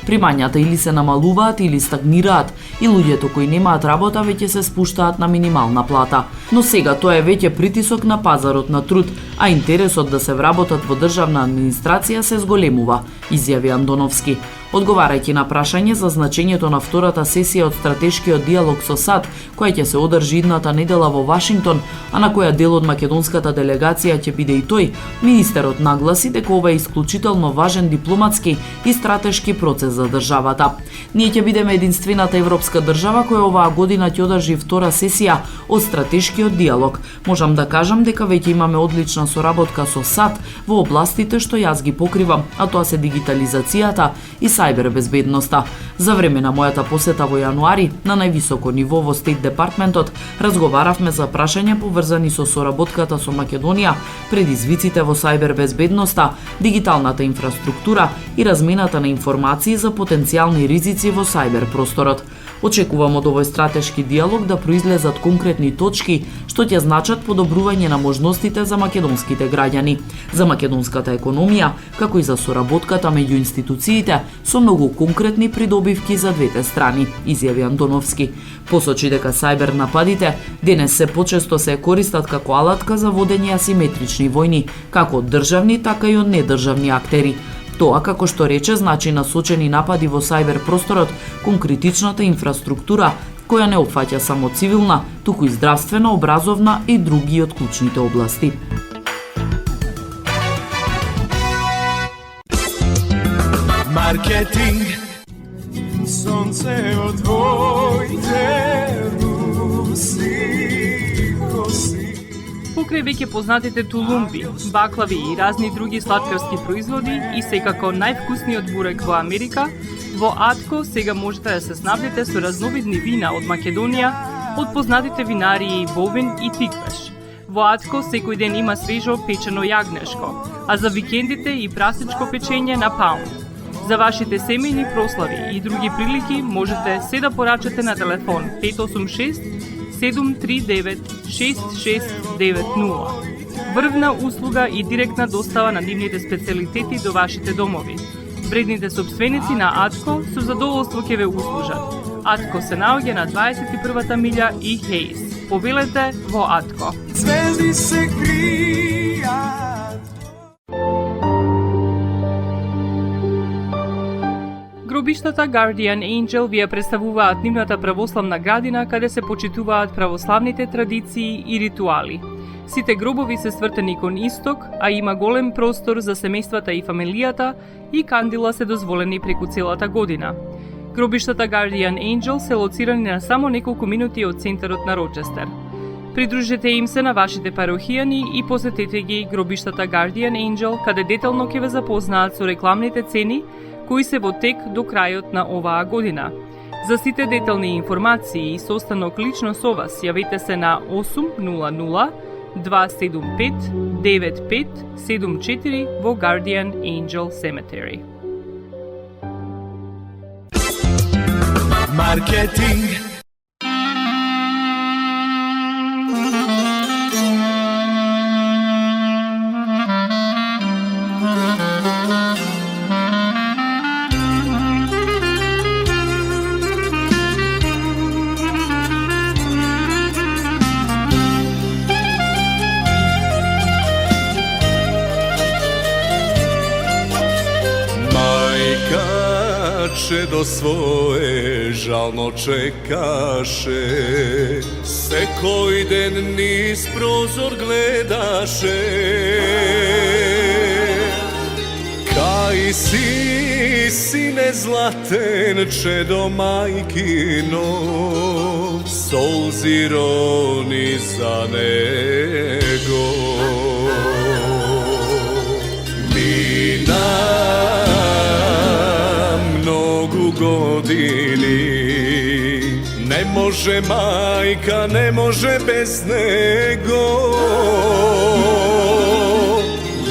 Примањата или се намалуваат или стагнираат и луѓето кои немаат работа веќе се спуштаат на минимална плата. Но сега тоа е веќе притисок на пазарот на труд, а интересот да се вработат во државна администрација се зголемува, изјави Андоновски. Одговарајќи на прашање за значењето на втората сесија од стратешкиот диалог со САД, која ќе се одржи идната недела во Вашингтон, а на која дел од македонската делегација ќе биде и тој, министерот нагласи дека ова е исклучително важен дипломатски и стратешки процес за државата. Ние ќе бидеме единствената европска држава која оваа година ќе одржи втора сесија од стратешкиот диалог. Можам да кажам дека веќе имаме одлична соработка со САД во областите што јас ги покривам, а тоа се дигитализацијата и сајбер безбедноста. За време на мојата посета во јануари на највисоко ниво во Стейт департментот разговаравме за прашања поврзани со соработката со Македонија, предизвиците во сајбер безбедноста, дигиталната инфраструктура и размената на информации за потенцијални ризици во сајбер просторот. Очекувам од овој стратешки диалог да произлезат конкретни точки што ќе значат подобрување на можностите за македонските граѓани, за македонската економија, како и за соработката меѓу институциите со многу конкретни придобивки за двете страни, изјави Антоновски. Посочи дека сајбер нападите денес се почесто се користат како алатка за водење асиметрични војни, како од државни, така и од недржавни актери. Тоа, како што рече, значи насочени напади во сајбер просторот кон критичната инфраструктура, која не опфаќа само цивилна, туку и здравствена, образовна и други од клучните области. Маркетинг. Сонце од твоите руси коси. Покрај веќе познатите тулумби, баклави и разни други сладкарски производи и секако највкусниот бурек во Америка, во Атко сега можете да се снабдите со разновидни вина од Македонија, од познатите винарии Бовин и Тиквеш. Во Атко секој ден има свежо печено јагнешко, а за викендите и прасничко печење на паунд. За вашите семејни прослави и други прилики можете се да порачате на телефон 586 739 6690. Врвна услуга и директна достава на нивните специјалитети до вашите домови. Вредните собственици на Атко со задоволство ќе ве услужат. Атко се наоѓа на 21-та милја и Хейс. Повелете во Атко. Звезди се кријат. Гробиштата Guardian Angel ви ја представуваат нивната православна градина каде се почитуваат православните традиции и ритуали. Сите гробови се свртени кон исток, а има голем простор за семејствата и фамилијата и кандила се дозволени преку целата година. Гробиштата Guardian Angel се лоцирани на само неколку минути од центарот на Рочестер. Придружете им се на вашите парохијани и посетете ги гробиштата Guardian Angel, каде детално ќе ве запознаат со рекламните цени кои се во тек до крајот на оваа година. За сите детални информации и состанок лично со вас, јавете се на 800 275 9574 во Guardian Angel Cemetery. Маркетинг. До свое жално чекаше, секој ден низ прозор гледаше. Кај си, сине златен, чедо мајкино, солзи рони за него. Години не може мајка, не може без него.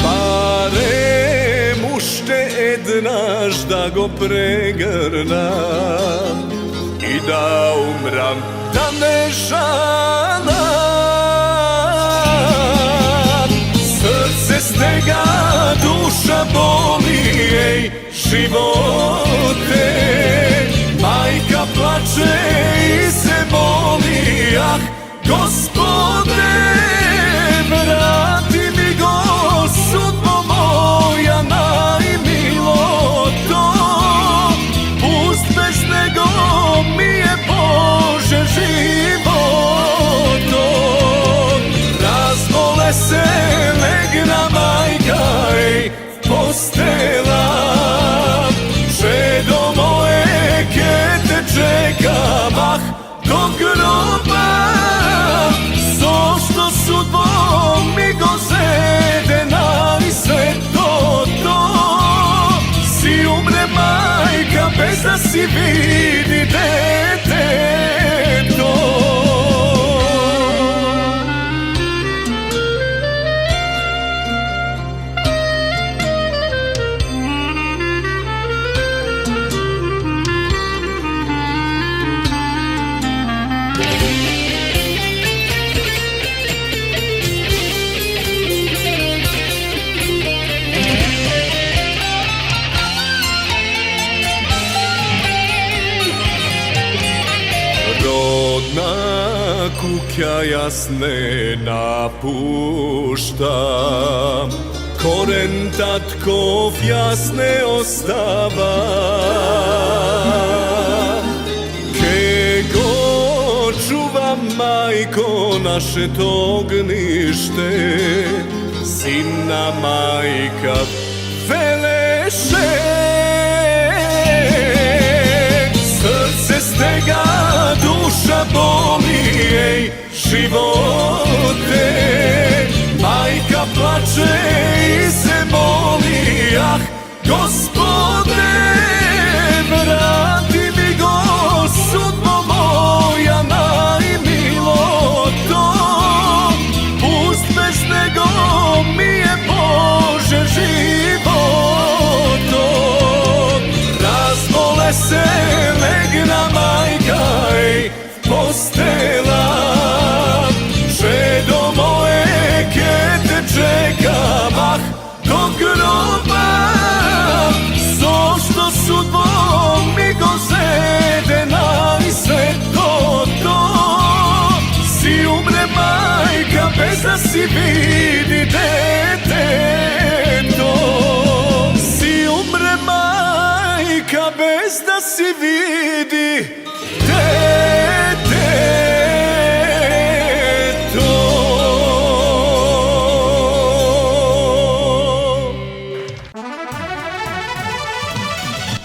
Барем уште еднаш да го прегрнам и да умрам, да не жалам. Срце стега, душа боли, еј, животе. Мајка плаче и се моли, ах, Господе, врати ми го, судбо моја најмилото. Пуст без него ми е Боже живото. Разболе се, легна мајка, еј, постела. Чедо моје, ке те чекам, ах, до гроба. Зошто судбо ми го зеде најсветото? Си умре мајка без да си види детето. kuća jas ne napuštam, koren tatkov jas ne ostava. Kego čuva majko naše to ognište, sinna majka veleše. Srce stega, duša boli, ej, živote. Majka plače i se moli, ah, Gospode, vrati mi go, sudbo moja najmiloto. Pust bez nego mi je Bože životo. Razbole se legna majka, ej, postela. Čedo moje, ke te čekam, ah, do groba. Zašto sudbom mi go zede najsveto to? Si umre majka bez da si vidi deteto. Si umre majka bez da si vidi deteto.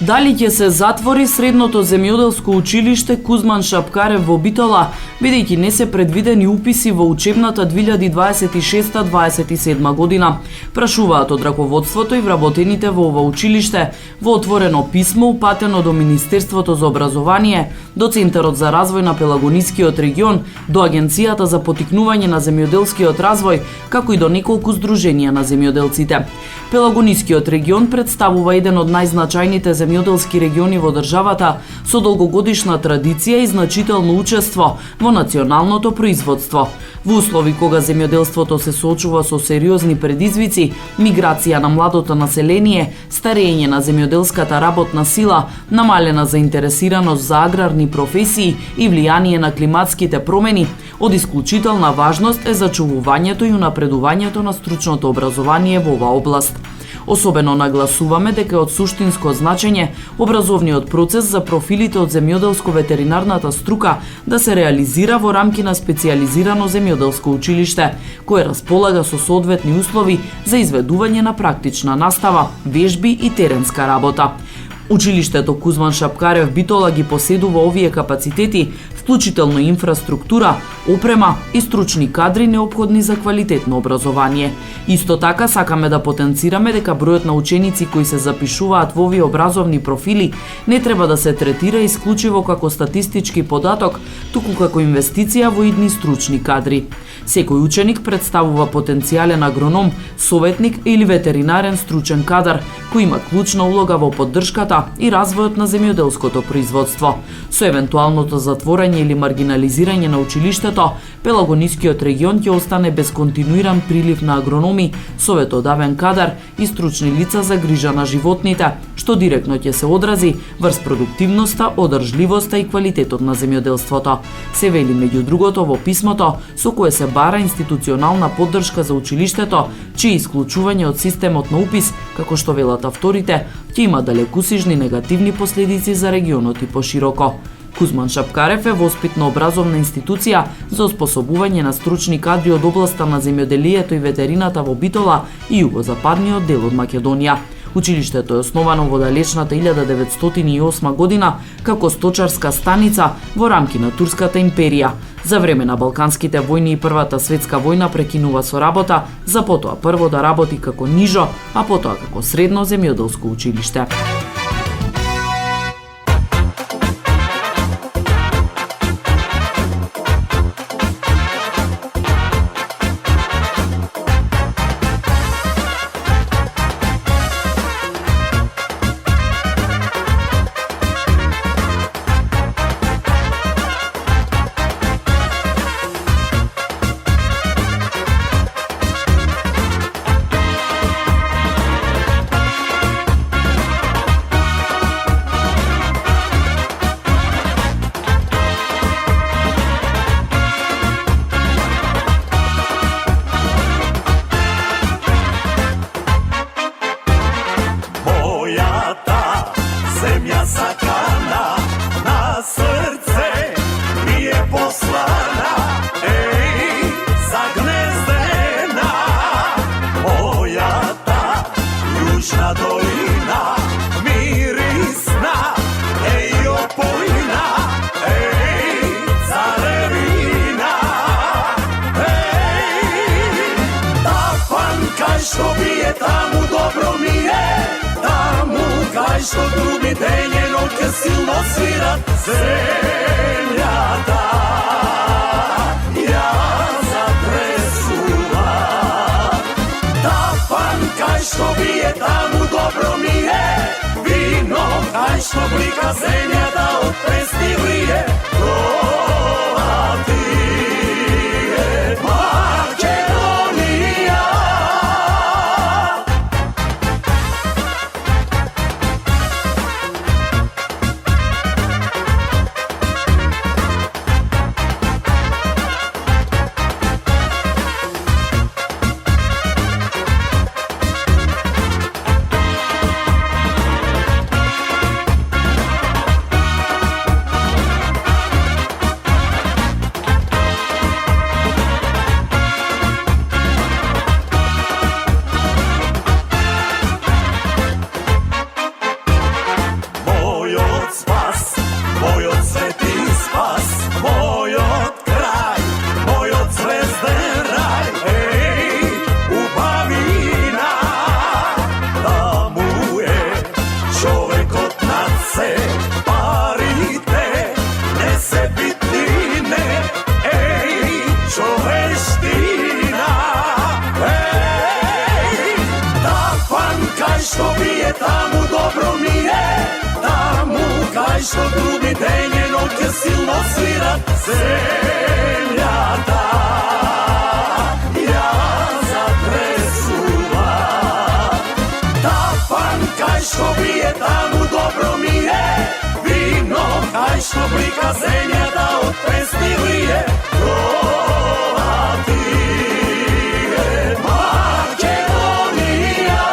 Дали ќе се затвори средното земјоделско училиште Кузман Шапкарев во Битола, бидејќи не се предвидени уписи во учебната 2026-27 година? Прашуваат од раководството и вработените во ова училиште во отворено писмо упатено до Министерството за образование, до Центарот за развој на Пелагонискиот регион, до Агенцијата за поттикнување на земјоделскиот развој, како и до неколку здруженија на земјоделците. Пелагонискиот регион представува еден од најзначајните земјоделски региони во државата со долгогодишна традиција и значително учество во националното производство. Во услови кога земјоделството се соочува со сериозни предизвици, миграција на младото население, старење на земјоделската работна сила, намалена заинтересираност за аграрни професии и влијание на климатските промени, од исклучителна важност е зачувувањето и унапредувањето на стручното образование во оваа област. Особено нагласуваме дека е од суштинско значење образовниот процес за профилите од земјоделско-ветеринарната струка да се реализира во рамки на специјализирано земјоделско училиште, кое располага со соодветни услови за изведување на практична настава, вежби и теренска работа. Училиштето Кузман Шапкарев Битола ги поседува овие капацитети, вклучително инфраструктура, опрема и стручни кадри неопходни за квалитетно образование. Исто така сакаме да потенцираме дека бројот на ученици кои се запишуваат во овие образовни профили не треба да се третира исклучиво како статистички податок, туку како инвестиција во идни стручни кадри. Секој ученик представува потенцијален агроном, советник или ветеринарен стручен кадар, кој има клучна улога во поддршката и развојот на земјоделското производство. Со евентуалното затворање или маргинализирање на училиштето, Пелагонискиот регион ќе остане без континуиран прилив на агрономи, советодавен кадар и стручни лица за грижа на животните, што директно ќе се одрази врз продуктивноста, одржливоста и квалитетот на земјоделството. Се вели меѓу другото во писмото со кое се бара институционална поддршка за училиштето, чие исклучување од системот на упис, како што велат авторите, ќе има далекусижни негативни последици за регионот и пошироко. Кузман Шапкарев е воспитно-образовна институција за оспособување на стручни кадри од областа на земјоделието и ветерината во Битола и југозападниот дел од Македонија. Училиштето е основано во далечната 1908 година како сточарска станица во рамки на Турската империја. За време на Балканските војни и Првата светска војна прекинува со работа, за потоа прво да работи како нижо, а потоа како средно земјоделско училиште. силно свират земјата. Ја затресува тапан кај што бие таму добро ми е. Вино кај што блика земјата од песни врие. Тоа ти е Македонија. Што бие таму добро ми е, таму кај што груби ден и ноќе силно свират земјата. Ја затресува тапан кај што бие таму добро ми е. Вино кај што блика земјата од песни врие. Тоа ти е Македонија.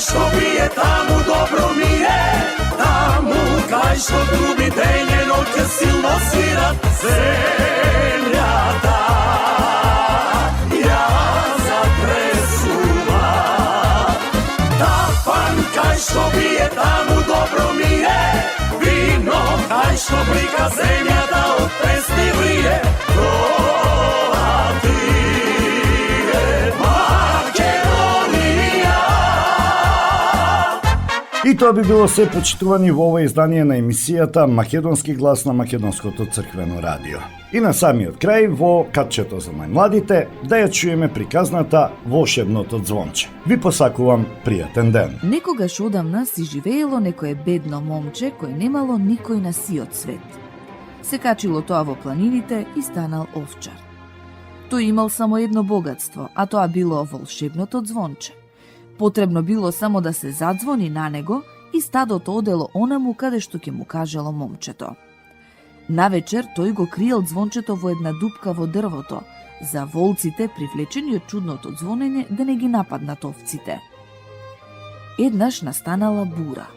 Што бие таму добро ми е, таму кај што груби ден и ноќе силно свират земјата. Ја затресува тапан кај што бие таму добро ми е. Вино кај што блика земјата од песни врие. Тоа ти е Македонија. И тоа би било се, почитувани, во ова издание на емисијата Македонски глас на Македонското црквено радио. И на самиот крај, во катчето за најмладите, да ја чуеме приказната Волшебното ѕвонче. Ви посакувам пријатен ден. Некогаш одамна си живеело некое бедно момче кој немало никој на сиот свет. Се качило тоа во планините и станал овчар. Тој имал само едно богатство, а тоа било волшебното ѕвонче. Потребно било само да се задзвони на него и стадото одело онаму каде што ќе му кажело момчето. Навечер тој го криел ѕвончето во една дупка во дрвото, за волците, привлечени од чудното ѕвонење, да не ги нападнат овците. Еднаш настанала бура.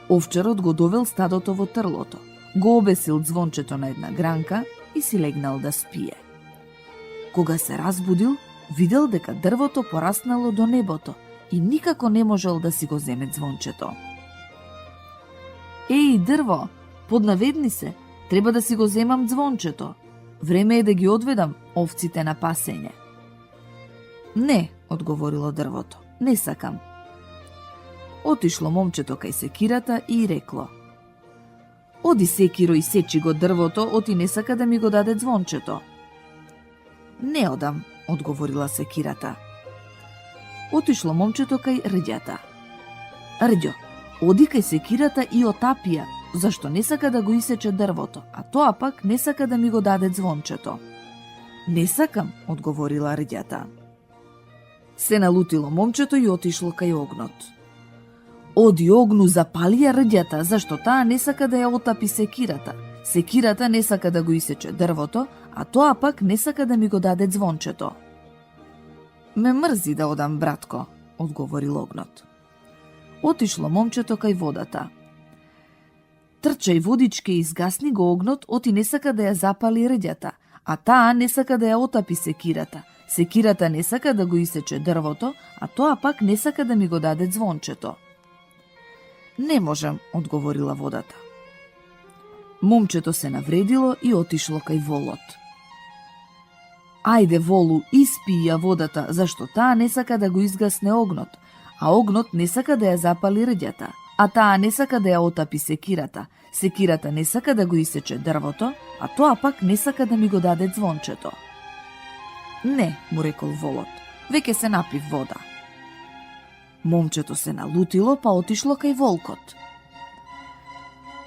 Овчарот го довел стадото во трлото, го обесил ѕвончето на една гранка и си легнал да спие. Кога се разбудил, видел дека дрвото пораснало до небото и никако не можел да си го земе ѕвончето. Еј, дрво, поднаведни се, треба да си го земам ձвончето. Време е да ги одведам овците на пасење. Не, одговорило дрвото, не сакам. Отишло момчето кај секирата и рекло: Оди, секиро, и сечи го дрвото, оти не сака да ми го даде ձвончето. Не одам, одговорила секирата. Отишло момчето кај рѓата. Рѓо, оди кај секирата и отапија, зашто не сака да го исече дрвото, а тоа пак не сака да ми го даде ձвончето. Не сакам, одговорила рѓата. Се налутило момчето и отишло кај огнот. Оди огну запали ја рѓата, зашто таа не сака да ја отапи секирата. Секирата не сака да го исече дрвото, а тоа пак не сака да ми го даде звончето. Ме мрзи да одам, братко, одговорил огнот. Отишло момчето кај водата. Трчај водичке и изгасни го огнот, оти не сака да ја запали рѓата, а таа не сака да ја отапи секирата. Секирата не сака да го исече дрвото, а тоа пак не сака да ми го даде звончето. Не можам, одговорила водата. Момчето се навредило и отишло кај волот. Ајде, волу, испи ја водата, зашто таа не сака да го изгасне огнот, а огнот не сака да ја запали рѓата, а таа не сака да ја отапи секирата. Секирата не сака да го исече дрвото, а тоа пак не сака да ми го даде звончето. Не, му рекол волот, веќе се напив вода. Момчето се налутило, па отишло кај волкот.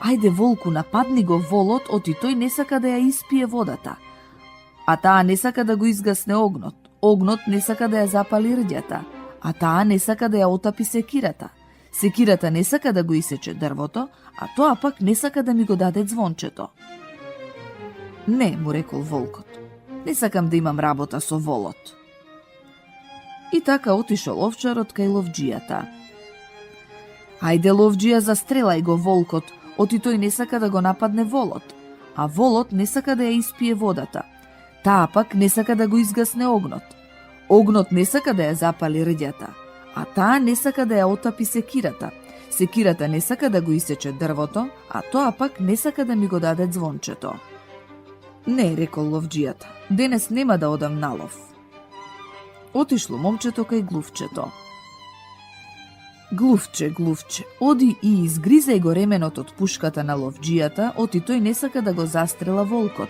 Ајде, волку, нападни го волот, оти тој не сака да ја испие водата. А таа не сака да го изгасне огнот. Огнот не сака да ја запали рѓата, а таа не сака да ја отапи секирата. Секирата не сака да го исече дрвото, а тоа пак не сака да ми го даде звончето. Не, му рекол волкот, не сакам да имам работа со волот. И така отишол овчарот кај ловџијата. Ајде, ловџија, застрелај го волкот, оти тој не сака да го нападне волот, а волот не сака да ја испие водата. Таа пак не сака да го изгасне огнот. Огнот не сака да ја запали рѓата, а таа не сака да ја отапи секирата. Секирата не сака да го исече дрвото, а тоа пак не сака да ми го даде звончето. Не, рекол ловџијата, денес нема да одам на лов. Отишло момчето кај глувчето. Глувче, глувче, оди и изгризај го ременот од пушката на ловџијата, оти тој не сака да го застрела волкот,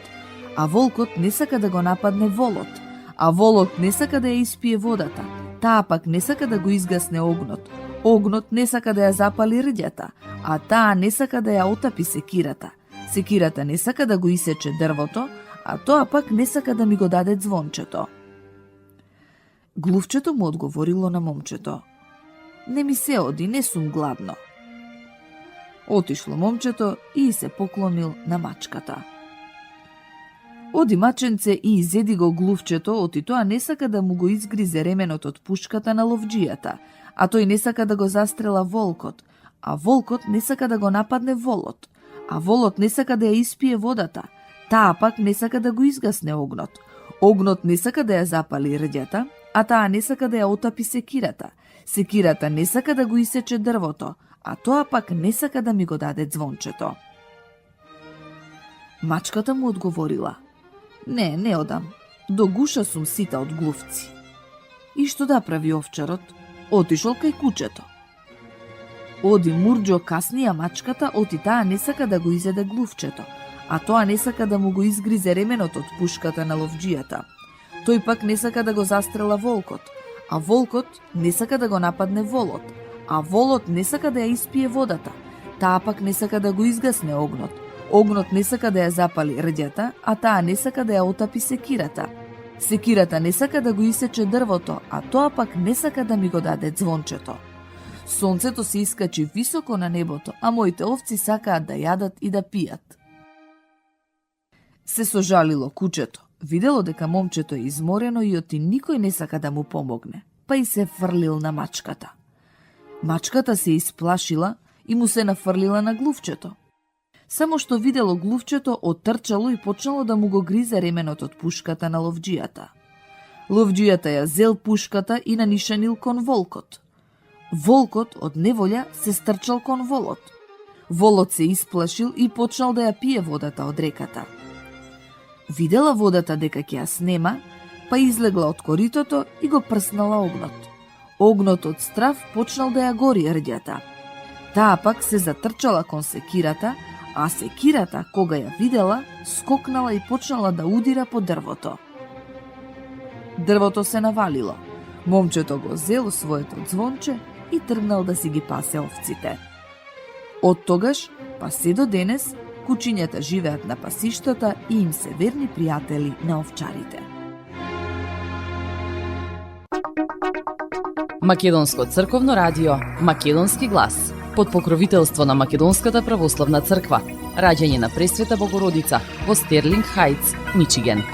а волкот не сака да го нападне волот, а волот не сака да ја испие водата, таа пак не сака да го изгасне огнот, огнот не сака да ја запали рѓата, а таа не сака да ја отапи секирата, секирата не сака да го исече дрвото, а тоа пак не сака да ми го даде звончето. Глувчето му одговорило на момчето. Не ми се оди, не сум гладно. Отишло момчето и се поклонил на мачката. Оди маченце и изеди го глувчето, оти тоа не сака да му го изгризе ременот од пушката на ловџијата, а тој не сака да го застрела волкот, а волкот не сака да го нападне волот, а волот не сака да ја испие водата, таа пак не сака да го изгасне огнот, огнот не сака да ја запали рѓата, а таа не сака да ја отапи секирата, секирата не сака да го исече дрвото, а тоа пак не сака да ми го даде звончето. Мачката му одговорила: Не, не одам, до гуша сум сита од глувци. И што да прави овчарот? Отишол кај кучето. Оди мурџо каснија мачката, оти таа не сака да го изеде глувчето, а тоа не сака да му го изгризе ременот од пушката на ловџијата. Тој пак не сака да го застрела волкот, а волкот не сака да го нападне волот, а волот не сака да ја испие водата, таа пак не сака да го изгасне огнот, огнот не сака да ја запали рѓата, а таа не сака да ја отапи секирата, секирата не сака да го исече дрвото, а тоа пак не сака да ми го даде звончето. Сонцето се искачи високо на небото, а моите овци сакаат да јадат и да пијат. Се сожалило кучето. Видело дека момчето е изморено и оти никој не сака да му помогне, па и се фрлил на мачката. Мачката се исплашила и му се нафрлила на глувчето. Само што видело глувчето, оттрчало и почнало да му го гризе ременот од пушката на ловџијата. Ловџијата ја зел пушката и нанишанил кон волкот. Волкот од неволја се стрчал кон волот. Волот се исплашил и почнал да ја пие водата од реката. Видела водата дека ќе ја снема, па излегла од коритото и го прснала огнот. Огнот од страв почнал да ја гори рѓата. Таа пак се затрчала кон секирата, а секирата, кога ја видела, скокнала и почнала да удира по дрвото. Дрвото се навалило. Момчето го зело своето звонче и тргнал да си ги пасе овците. Од тогаш, па се до денес, кучињата живеат на пасиштата и им се верни пријатели на овчарите. Македонско црковно радио, Македонски глас, под покровителство на Македонската православна црква. Раѓање на Пресвета Богородица во Стерлинг Хајтс, Мичиген.